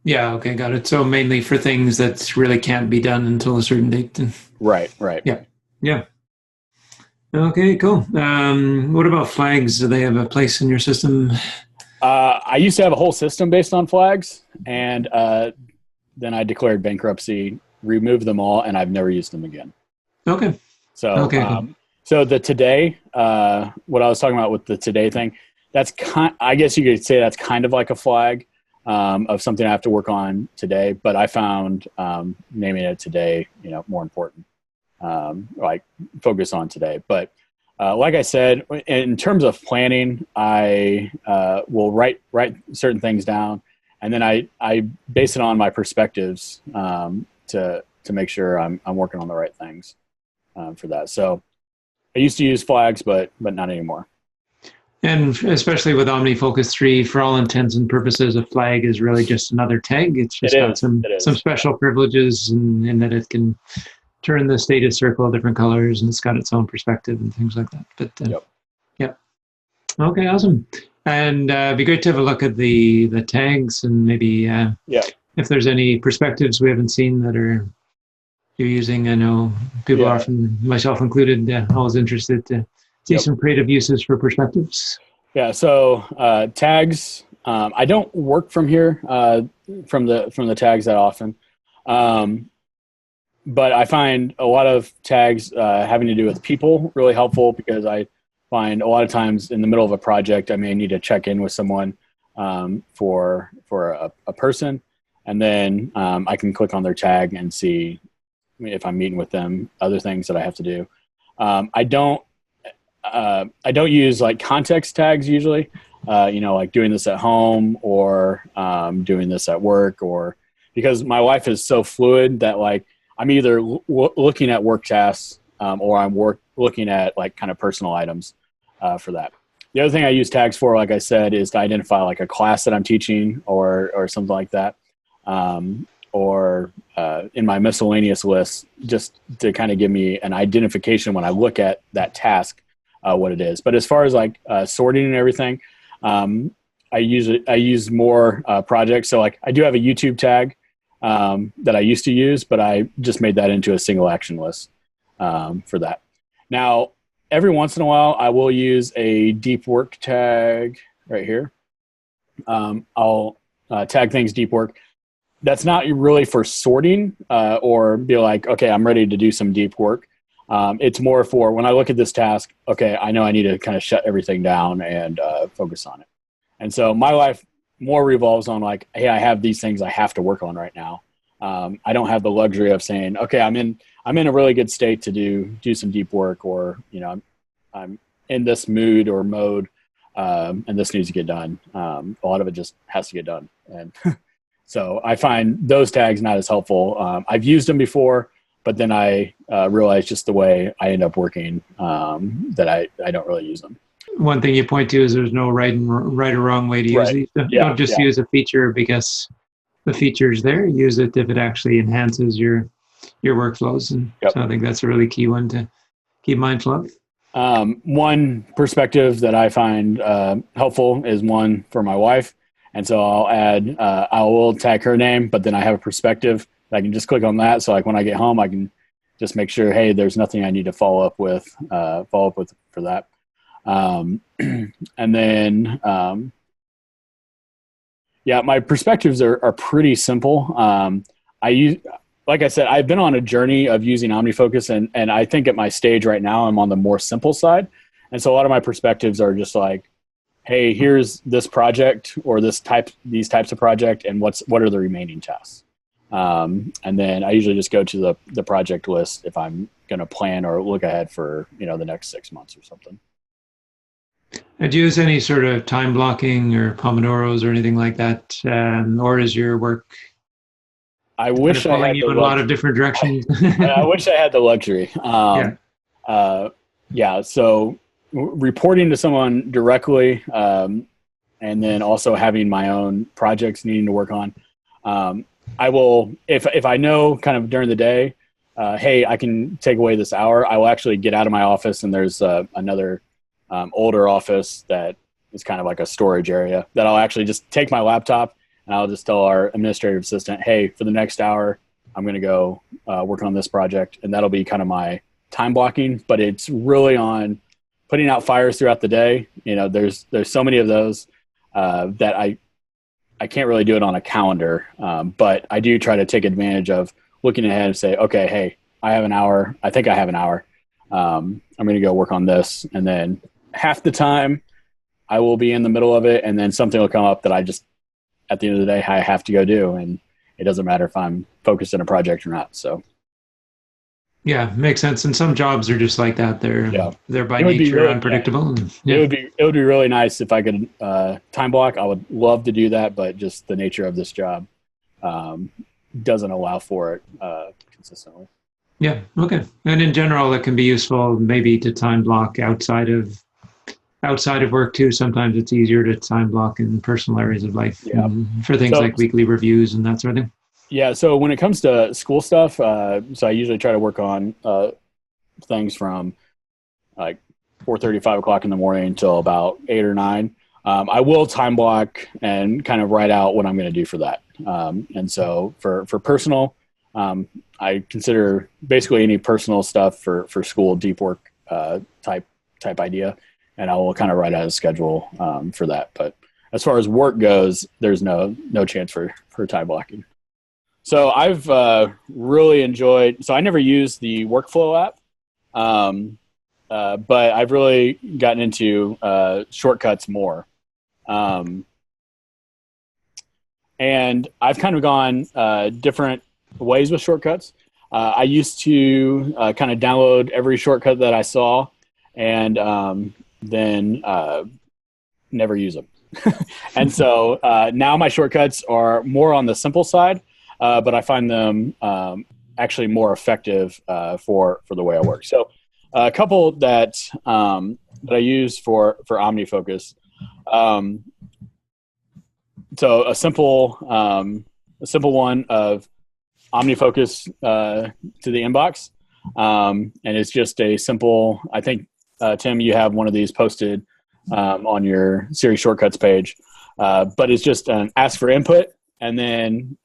Yeah, okay, got it. So mainly for things that really can't be done until a certain date. Right. Yeah. Okay, cool. What about flags? Do they have a place in your system? I used to have a whole system based on flags, and then I declared bankruptcy, removed them all, and I've never used them again. Okay. So, cool. So the today, what I was talking about with the today thing, I guess you could say that's kind of like a flag of something I have to work on today. But I found naming it today, more important. Like focus on today. But like I said, in terms of planning, I will write certain things down, and then I base it on my perspectives to make sure I'm working on the right things for that. So I used to use flags, but not anymore. And especially with OmniFocus 3, for all intents and purposes, a flag is really just another tag. It's just got some special privileges in that it can turn the status circle different colors, and it's got its own perspective and things like that. But yep. Okay, awesome. And it'd be great to have a look at the tags, and maybe if there's any perspectives we haven't seen that you're using. I know people are, often, myself included, always interested to see some creative uses for perspectives. Yeah. So tags. I don't work from here from the tags that often. But I find a lot of tags having to do with people really helpful, because I find a lot of times in the middle of a project, I may need to check in with someone for a person, and then I can click on their tag and see if I'm meeting with them, other things that I have to do. I don't use like context tags usually, like doing this at home or doing this at work, or because my life is so fluid that like I'm either looking at work tasks or I'm looking at like kind of personal items for that. The other thing I use tags for, like I said, is to identify like a class that I'm teaching or something like that. Or in my miscellaneous list, just to kind of give me an identification when I look at that task, what it is. But as far as like sorting and everything, I use more projects. So like I do have a YouTube tag that I used to use, but I just made that into a single action list for that. Now, every once in a while, I will use a deep work tag right here. I'll tag things deep work. That's not really for sorting or be like, okay, I'm ready to do some deep work. It's more for when I look at this task, okay, I know I need to kind of shut everything down and focus on it. And so my life more revolves on like, hey, I have these things I have to work on right now. I don't have the luxury of saying, okay, I'm in a really good state to do some deep work, or I'm in this mood or mode, and this needs to get done. A lot of it just has to get done, and so I find those tags not as helpful. I've used them before, but then I realized just the way I end up working that I don't really use them. One thing you point to is there's no right or wrong way to use these. Don't just use a feature because the feature's there. Use it if it actually enhances your workflows. And so I think that's a really key one to keep mindful of. One perspective that I find helpful is one for my wife. And so I'll add, I will tag her name, but then I have a perspective. I can just click on that. So like when I get home, I can just make sure, hey, there's nothing I need to follow up with for that. And then, my perspectives are pretty simple. Like I said, I've been on a journey of using OmniFocus, and I think at my stage right now, I'm on the more simple side. And so a lot of my perspectives are just like, hey, here's this project or these types of project, and what are the remaining tasks? And then I usually just go to the project list if I'm going to plan or look ahead for, the next 6 months or something. Do you use any sort of time blocking or Pomodoros or anything like that? Or is your work I wish I had you in a lot of different directions? I wish I had the luxury. So reporting to someone directly, and then also having my own projects needing to work on. I will, if I know kind of during the day, hey, I can take away this hour, I will actually get out of my office, and there's another older office that is kind of like a storage area that I'll actually just take my laptop and I'll just tell our administrative assistant, hey, for the next hour, I'm going to go work on this project. And that'll be kind of my time blocking, but it's really on putting out fires throughout the day. There's so many of those that I can't really do it on a calendar. But I do try to take advantage of looking ahead and say, okay, hey, I have an hour. I think I have an hour. I'm going to go work on this. And then half the time I will be in the middle of it, and then something will come up that I just, at the end of the day, I have to go do. And it doesn't matter if I'm focused in a project or not. So. Yeah, makes sense. And some jobs are just like that. They're by nature really unpredictable. Yeah. It would be really nice if I could time block. I would love to do that, but just the nature of this job doesn't allow for it consistently. Yeah. Okay. And in general, it can be useful maybe to time block outside of work too. Sometimes it's easier to time block in personal areas of life for things like weekly reviews and that sort of thing. Yeah. So when it comes to school stuff, so I usually try to work on things from like 4:30, 5 o'clock in the morning until about 8 or 9. I will time block and kind of write out what I'm going to do for that. And so for personal, I consider basically any personal stuff for school deep work type idea, and I will kind of write out a schedule for that. But as far as work goes, there's no chance for time blocking. So I've really enjoyed. So I never used the workflow app, but I've really gotten into shortcuts more, and I've kind of gone different ways with shortcuts. I used to kind of download every shortcut that I saw, and then never use them. And so now my shortcuts are more on the simple side. but I find them actually more effective for the way I work. So a couple that I use for OmniFocus. So a simple one of OmniFocus to the inbox, and it's just a simple. I think Tim, you have one of these posted on your Siri shortcuts page, but it's just an ask for input, and then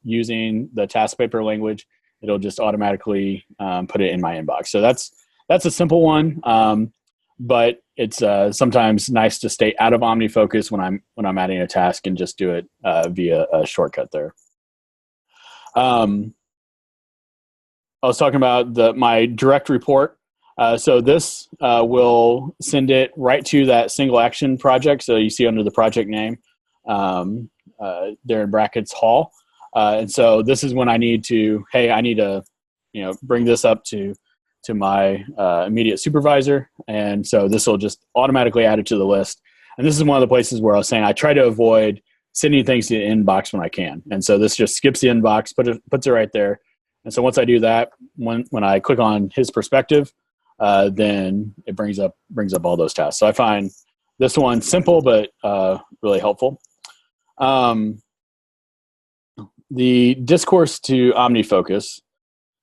using the task paper language, it'll just automatically put it in my inbox. So that's a simple one. But it's sometimes nice to stay out of OmniFocus when I'm adding a task and just do it via a shortcut there. I was talking about my direct report. So this will send it right to that single action project. So you see under the project name there in brackets Hall. And so this is when I need to bring this up to my immediate supervisor. And so this will just automatically add it to the list. And this is one of the places where I was saying I try to avoid sending things to the inbox when I can. And so this just skips the inbox, puts it right there. And so once I do that, when I click on his perspective, then it brings up all those tasks. So I find this one simple, but really helpful. The discourse to OmniFocus.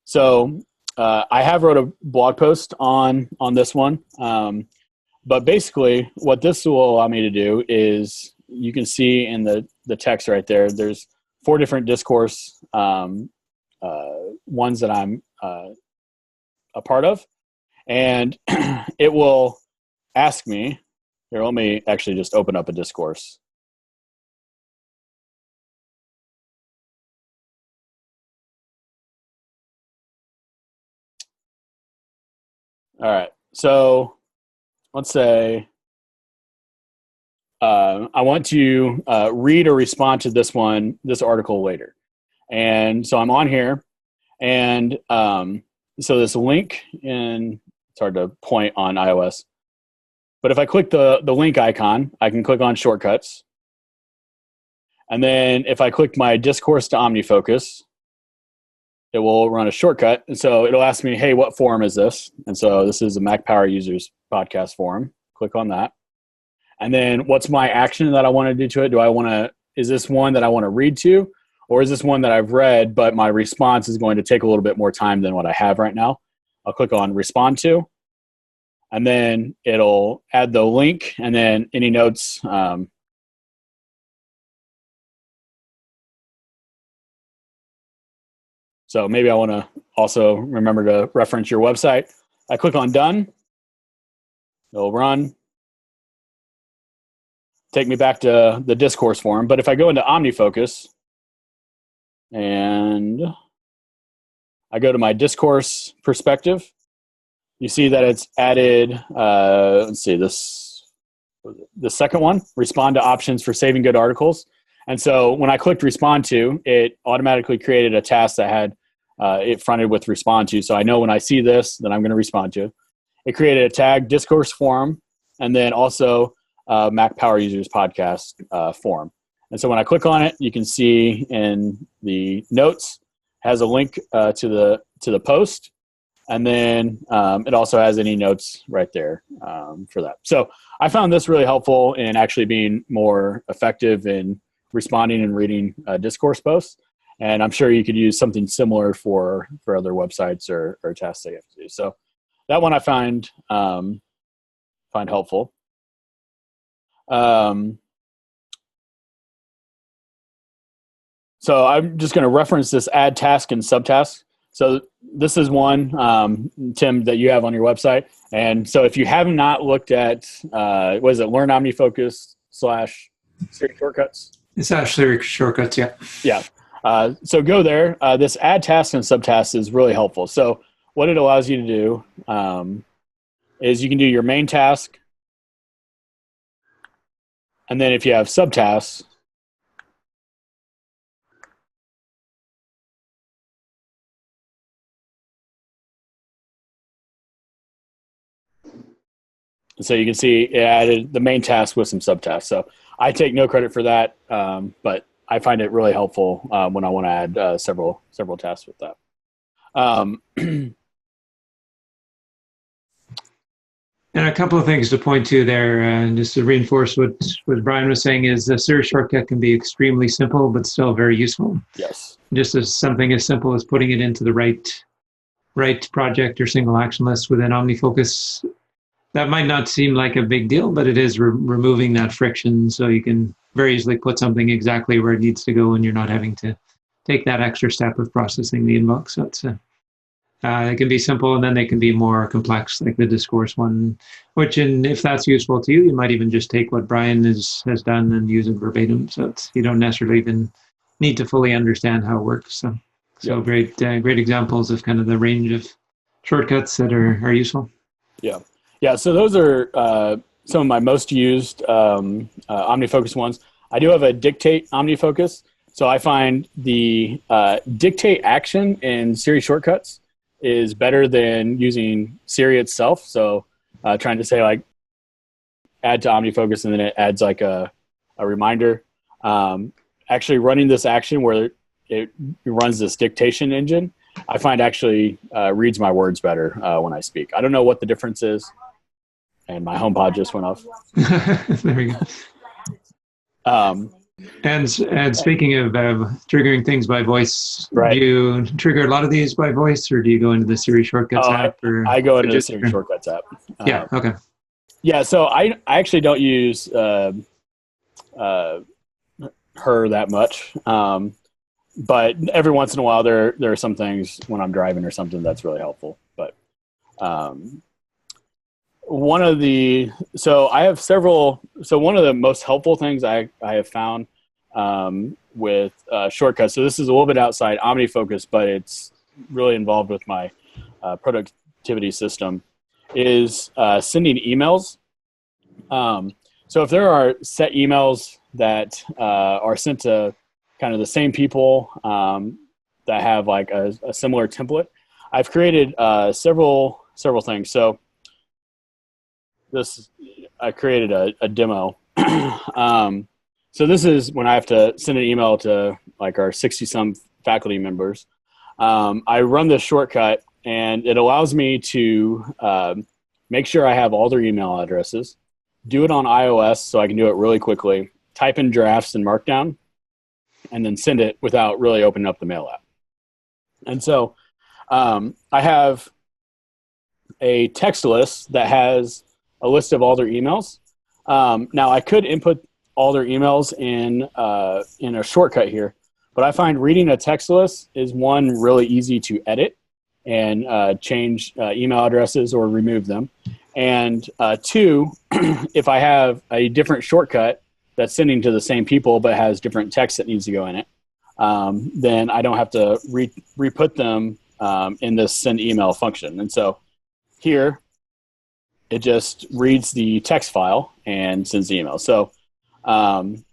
So I have wrote a blog post on this one, but basically what this will allow me to do is you can see in the text right there, there's 4 different discourse ones that I'm a part of, and it will ask me, here, let me actually just open up a discourse. All right, so let's say I want to read or respond to this article later. And so I'm on here, and so this link, and it's hard to point on iOS, but if I click the link icon, I can click on shortcuts. And then if I click my discourse to OmniFocus, it will run a shortcut. And so it'll ask me, hey, what forum is this? And so this is a Mac Power Users podcast forum. Click on that. And then what's my action that I want to do to it? Is this one that I want to read to? Or is this one that I've read, but my response is going to take a little bit more time than what I have right now? I'll click on respond to, and then it'll add the link and then any notes. So maybe I want to also remember to reference your website. I click on done. It'll run. Take me back to the discourse forum. But if I go into OmniFocus and I go to my discourse perspective, you see that it's added, let's see, the second one, respond to options for saving good articles. And so when I clicked respond to, it automatically created a task that had it fronted with respond to. So I know when I see this, then I'm going to respond to. It created a tag, Discourse Forum, and then also Mac Power Users Podcast Forum. And so when I click on it, you can see in the notes has a link to the post, and then it also has any notes right there for that. So I found this really helpful in actually being more effective in responding and reading discourse posts. And I'm sure you could use something similar for other websites or tasks that you have to do. So that one I find helpful. So I'm just going to reference this add task and subtask. So this is one, Tim, that you have on your website. And so if you have not looked at, what is it, Learn OmniFocus / Siri shortcuts? It's actually shortcuts, yeah. Yeah. So go there. This add task and subtask is really helpful. So what it allows you to do is you can do your main task. And then if you have subtasks, so you can see it added the main task with some subtasks. So I take no credit for that, but I find it really helpful when I want to add several tasks with that. And a couple of things to point to there, just to reinforce what Brian was saying, is a search shortcut can be extremely simple, but still very useful. Yes. Just as something as simple as putting it into the right project or single action list within OmniFocus. That might not seem like a big deal, but it is removing that friction, so you can very easily put something exactly where it needs to go, and you're not having to take that extra step of processing the inbox. So it's it can be simple, and then they can be more complex, like the discourse one, which, if that's useful to you, you might even just take what Brian has done and use it verbatim. So you don't necessarily even need to fully understand how it works. So Yep. great examples of kind of the range of shortcuts that are useful. Yeah. Yeah. So those are some of my most used OmniFocus ones. I do have a dictate OmniFocus. So I find the dictate action in Siri shortcuts is better than using Siri itself. So trying to say like add to OmniFocus and then it adds like a reminder. Actually running this action where it runs this dictation engine, I find actually reads my words better when I speak. I don't know what the difference is. And my HomePod just went off. There we go. And speaking of triggering things by voice, right. Do you trigger a lot of these by voice, or do you go into the Siri Shortcuts app? I go into the Siri Shortcuts app. Yeah, okay. Yeah, so I actually don't use her that much. But every once in a while, there are some things when I'm driving or something that's really helpful. But one of the most helpful things I have found with shortcuts. So this is a little bit outside OmniFocus, but it's really involved with my productivity system. Is sending emails. So if there are set emails that are sent to kind of the same people that have like a similar template, I've created several things. So I created a demo. So this is when I have to send an email to like our 60-some faculty members. I run this shortcut, and it allows me to make sure I have all their email addresses, do it on iOS so I can do it really quickly, type in drafts in Markdown, and then send it without really opening up the mail app. And so I have a text list that has a list of all their emails. Now I could input all their emails in a shortcut here, but I find reading a text list is one, really easy to edit and change email addresses or remove them. And two, if I have a different shortcut that's sending to the same people but has different text that needs to go in it, then I don't have to re-put them in this send email function. And so here, it just reads the text file and sends the email. So I'm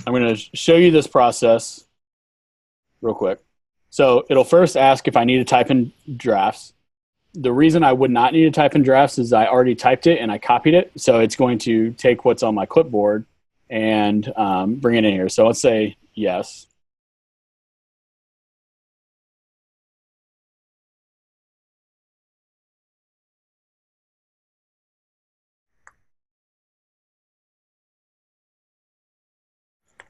going to show you this process real quick. So it'll first ask if I need to type in drafts. The reason I would not need to type in drafts is I already typed it and I copied it. So it's going to take what's on my clipboard and bring it in here. So let's say yes.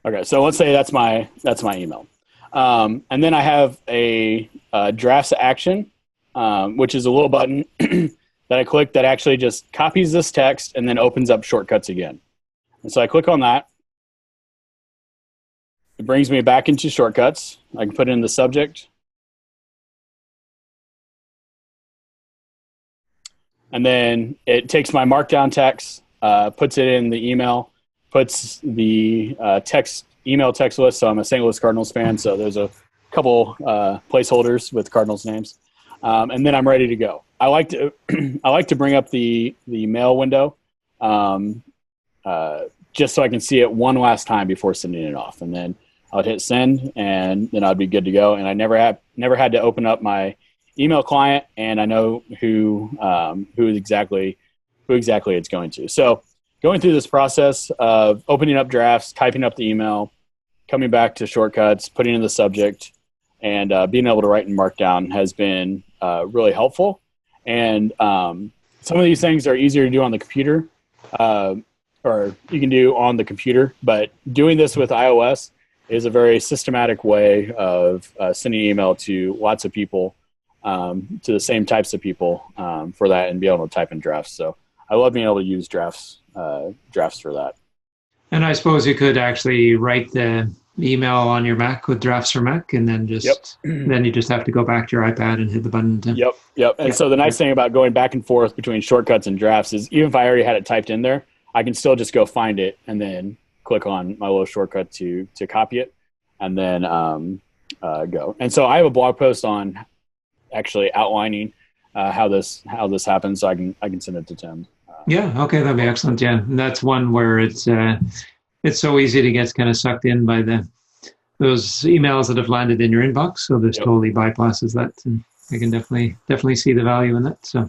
Okay, so let's say that's my email. And then I have a drafts action, which is a little button that I click that actually just copies this text and then opens up shortcuts again. And so I click on that. It brings me back into shortcuts. I can put in the subject. And then it takes my markdown text, puts it in the email, puts the email text list. So I'm a St. Louis Cardinals fan, so there's a couple placeholders with Cardinals names, and then I'm ready to go. I like to bring up the mail window just so I can see it one last time before sending it off, and then I would hit send, and then I'd be good to go. And I never had to open up my email client, and I know who exactly it's going to. So going through this process of opening up drafts, typing up the email, coming back to shortcuts, putting in the subject, and being able to write in Markdown has been really helpful. And some of these things are easier to do on the computer, or you can do on the computer. But doing this with iOS is a very systematic way of sending email to lots of people, to the same types of people for that, and be able to type in drafts. So I love being able to use drafts for that. And I suppose you could actually write the email on your Mac with Drafts for Mac, and then then you just have to go back to your iPad and hit the button. Yep. And so the nice thing about going back and forth between shortcuts and drafts is, even if I already had it typed in there, I can still just go find it and then click on my little shortcut to copy it, and then go. And so I have a blog post on actually outlining how this happens, so I can send it to Tim. Yeah, okay, that'd be excellent. Yeah, and that's one where it's so easy to get kind of sucked in by those emails that have landed in your inbox. So this totally bypasses that, and I can definitely see the value in that. So,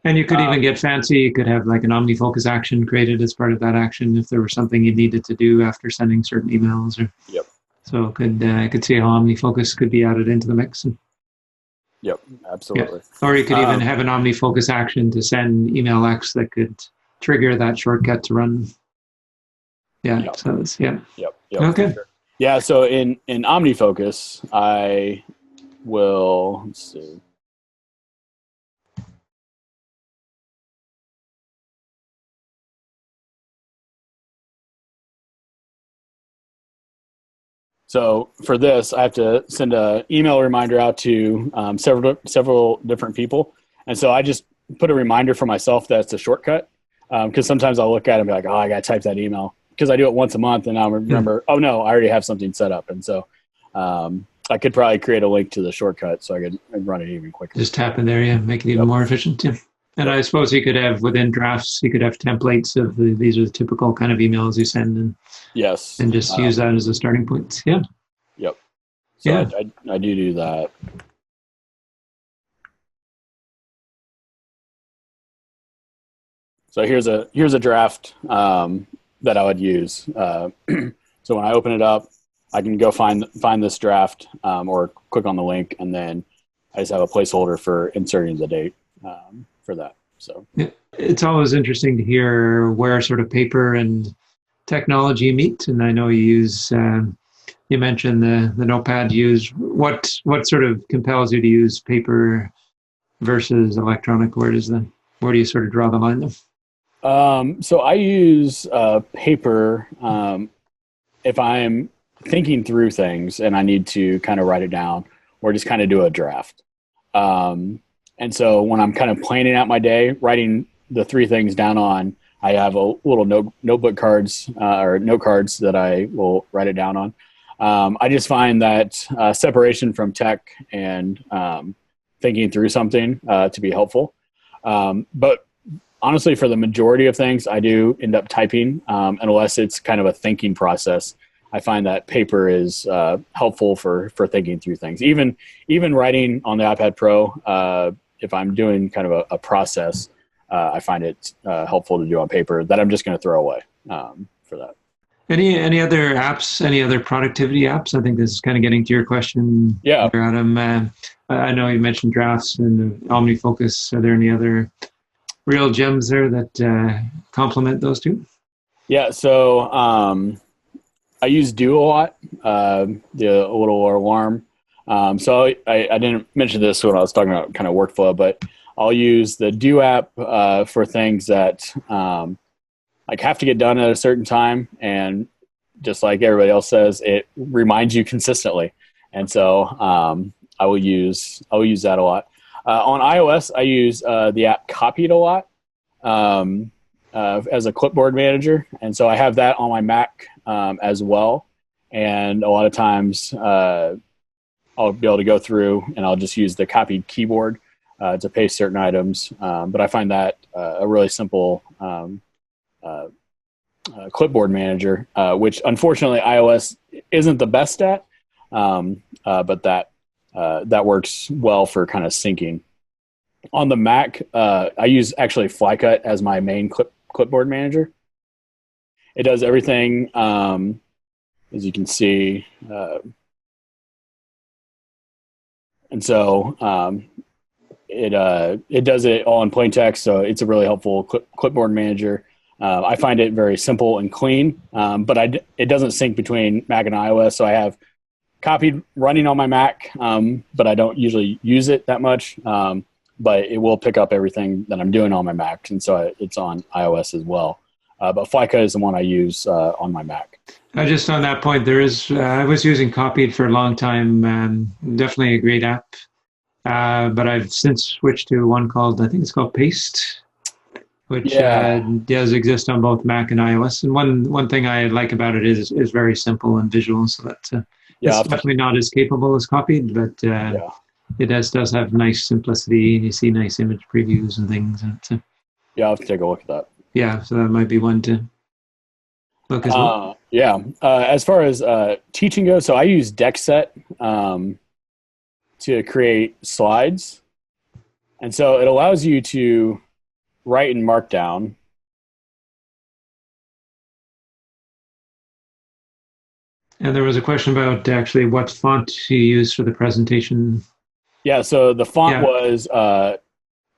and you could even get fancy. You could have like an OmniFocus action created as part of that action if there was something you needed to do after sending certain emails. So I could see how OmniFocus could be added into the mix. Yep, absolutely. Yeah. Or you could even have an OmniFocus action to send email X that could trigger that shortcut to run. Yeah. So it's Yep. Okay. Sure. Yeah. So in OmniFocus, I will, let's see. So for this, I have to send an email reminder out to several different people. And so I just put a reminder for myself that's a shortcut, because sometimes I'll look at it and be like, oh, I got to type that email, because I do it once a month, and I'll remember, oh, no, I already have something set up. And so I could probably create a link to the shortcut so I could run it even quicker. Just tap in there, make it even more efficient. Yeah. And I suppose you could have, within drafts, you could have templates of these are the typical kind of emails you send, and and just use that as a starting point. Yeah. Yep. So I do that. So here's a draft that I would use. So when I open it up, I can go find this draft, or click on the link, and then I just have a placeholder for inserting the date for that. So it's always interesting to hear where sort of paper and technology meet. And I know you use, you mentioned the notepad you use. What sort of compels you to use paper versus electronic? Where do you sort of draw the line there? So I use paper if I'm thinking through things and I need to kind of write it down, or just kind of do a draft. And so when I'm kind of planning out my day, writing the three things down on, I have a little notebook cards or note cards that I will write it down on. I just find that separation from tech and thinking through something to be helpful. But honestly, for the majority of things, I do end up typing, unless it's kind of a thinking process. I find that paper is helpful for thinking through things. Even writing on the iPad Pro, if I'm doing kind of a process, I find it helpful to do on paper that I'm just going to throw away for that. Any other apps, any other productivity apps? I think this is kind of getting to your question, Adam. I know you mentioned drafts and OmniFocus. Are there any other real gems there that complement those two? Yeah, so I use Do a lot, the little alarm. So I didn't mention this when I was talking about kind of workflow, but I'll use the Do app for things that like have to get done at a certain time, and just like everybody else says, it reminds you consistently. And so I will use that a lot. On iOS, I use the app Copied a lot as a clipboard manager, and so I have that on my Mac as well. And a lot of times I'll be able to go through and I'll just use the copied keyboard to paste certain items. But I find that a really simple clipboard manager, which unfortunately iOS isn't the best at, but that works well for kind of syncing. On the Mac, I use actually Flycut as my main clipboard manager. It does everything as you can see. And so it does it all in plain text, so it's a really helpful clipboard manager. I find it very simple and clean, but it doesn't sync between Mac and iOS, so I have copied running on my Mac, but I don't usually use it that much, but it will pick up everything that I'm doing on my Mac, and so it's on iOS as well. But Flyka is the one I use on my Mac. Just on that point, there is. I was using Copied for a long time. Definitely a great app, but I've since switched to one called, I think it's called Paste, which does exist on both Mac and iOS. And one thing I like about it is very simple and visual. So that's it's definitely not as capable as Copied, but it does have nice simplicity, and you see nice image previews and things. And I'll have to take a look at that. Yeah, so that might be one to look as well. As far as teaching goes, so I use DeckSet to create slides. And so it allows you to write in Markdown. And there was a question about actually what font you use for the presentation. Yeah, so the font was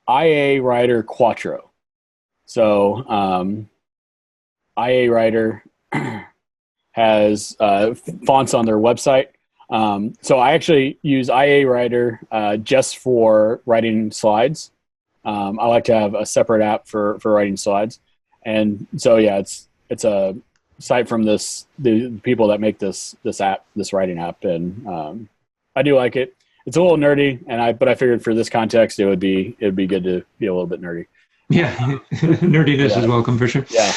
IA Writer Quattro. So IA Writer has fonts on their website. So I actually use IA Writer just for writing slides. I like to have a separate app for writing slides. And so, it's a site from the people that make this app, this writing app. And I do like it. It's a little nerdy, but I figured for this context, it'd be good to be a little bit nerdy. Yeah, nerdiness is welcome for sure. Yeah.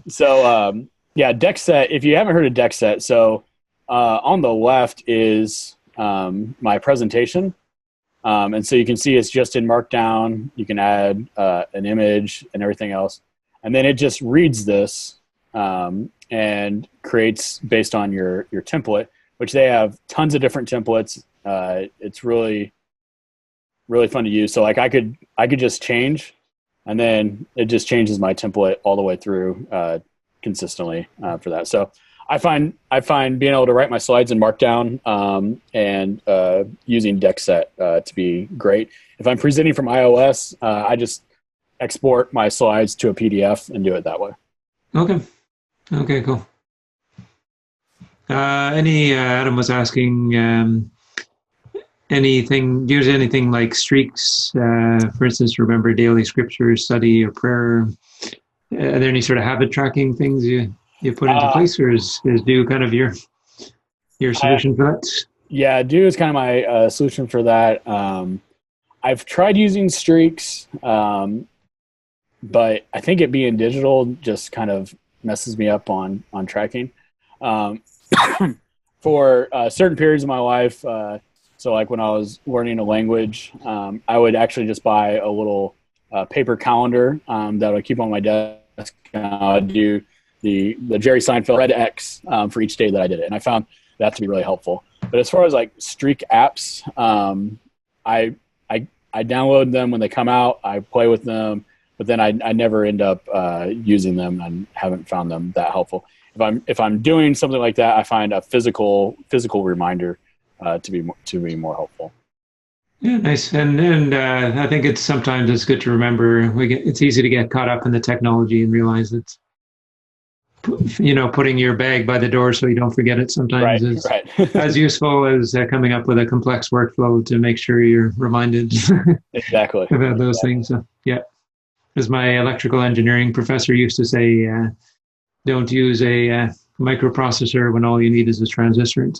So, DeckSet, if you haven't heard of DeckSet, so on the left is my presentation. And so you can see it's just in Markdown. You can add an image and everything else. And then it just reads this and creates based on your template, which they have tons of different templates. It's really, really fun to use. So like I could just change, and then it just changes my template all the way through consistently for that. So I find being able to write my slides in Markdown and using DeckSet to be great. If I'm presenting from iOS, I just export my slides to a PDF and do it that way. Okay, cool. Adam was asking do you use anything like streaks, for instance, remember daily scripture study or prayer? Are there any sort of habit tracking things you put into place, or is Do kind of your solution for that? Yeah, Do is kind of my solution for that. I've tried using streaks, but I think it being digital just kind of messes me up on tracking. For certain periods of my life, so like when I was learning a language, I would actually just buy a little paper calendar that I would keep on my desk, and I would do the Jerry Seinfeld red X for each day that I did it. And I found that to be really helpful. But as far as like streak apps, I download them when they come out, I play with them, but then I never end up using them and haven't found them that helpful. If I'm doing something like that, I find a physical reminder to be more helpful. Yeah, nice. And I think sometimes it's good to remember. It's easy to get caught up in the technology and realize that putting your bag by the door so you don't forget it sometimes is as useful as coming up with a complex workflow to make sure you're reminded exactly about those things. So, yeah, as my electrical engineering professor used to say, don't use a microprocessor when all you need is a transistor.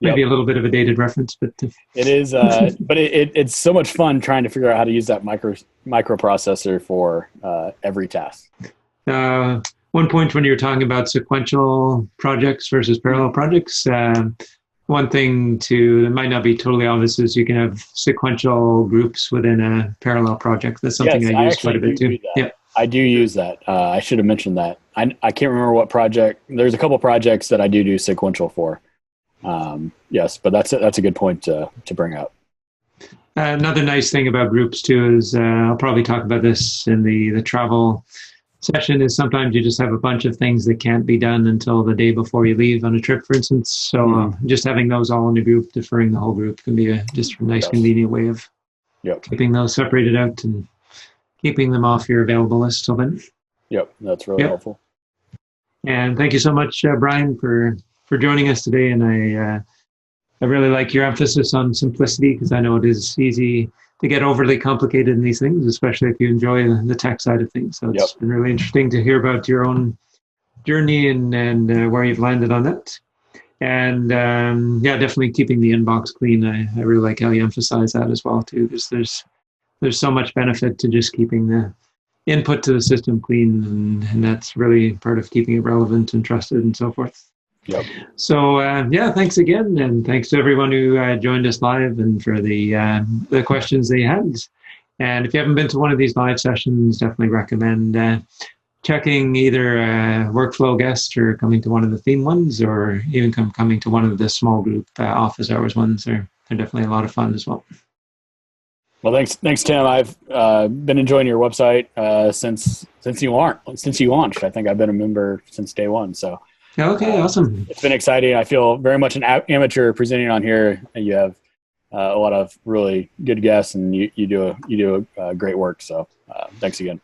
Maybe a little bit of a dated reference, but it is. But it's so much fun trying to figure out how to use that microprocessor for every task. One point when you were talking about sequential projects versus parallel projects, one thing that might not be totally obvious is you can have sequential groups within a parallel project. That's something I use quite a bit too. Yeah, I do use that. I should have mentioned that. I can't remember what project. There's a couple projects that I do sequential for. Yes, but that's a good point to bring up. Another nice thing about groups too is I'll probably talk about this in the travel session is sometimes you just have a bunch of things that can't be done until the day before you leave on a trip, for instance. So just having those all in a group, deferring the whole group, can be just a nice, convenient way of keeping those separated out and keeping them off your available list till then. Yep, that's really helpful. And thank you so much, Brian, for joining us today. And I really like your emphasis on simplicity, because I know it is easy to get overly complicated in these things, especially if you enjoy the tech side of things. So it's been really interesting to hear about your own journey and where you've landed on that. And definitely keeping the inbox clean. I really like how you emphasize that as well too, because there's so much benefit to just keeping the input to the system clean, and that's really part of keeping it relevant and trusted and so forth. Yep. So thanks again, and thanks to everyone who joined us live and for the questions they had. And if you haven't been to one of these live sessions, definitely recommend checking either a workflow guest or coming to one of the theme ones, or even coming to one of the small group office hours ones. They're definitely a lot of fun as well. Well, thanks, Tim. I've been enjoying your website since you launched. I think I've been a member since day one. So okay, awesome. It's been exciting. I feel very much an amateur presenting on here. You have a lot of really good guests, and you do great work. So thanks again.